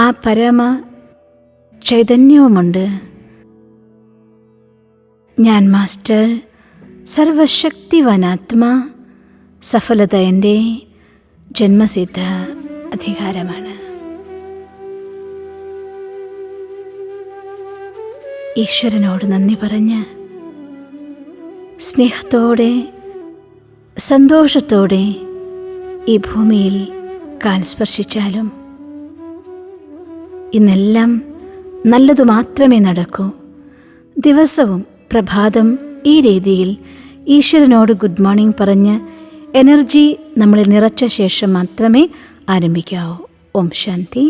ആ പരമ ചൈതന്യവുമുണ്ട്. ഞാൻ മാസ്റ്റർ സർവശക്തിവാനാത്മാ. സഫലത എൻ്റെ ജന്മസിദ്ധ അധികാരമാണ്. ഈശ്വരനോട് നന്ദി പറഞ്ഞ് സ്നേഹത്തോടെ സന്തോഷത്തോടെ ഈ ഭൂമിയിൽ കാൽ സ്പർശിച്ചാലും ഇന്നെല്ലാം നല്ലതു മാത്രമേ നടക്കൂ. ദിവസവും പ്രഭാതം ഈ രീതിയിൽ ഈശ്വരനോട് ഗുഡ് മോർണിംഗ് പറഞ്ഞ് എനർജി നമ്മളെ നിറച്ച ശേഷം മാത്രമേ ആരംഭിക്കാവൂ. ഓം ശാന്തി.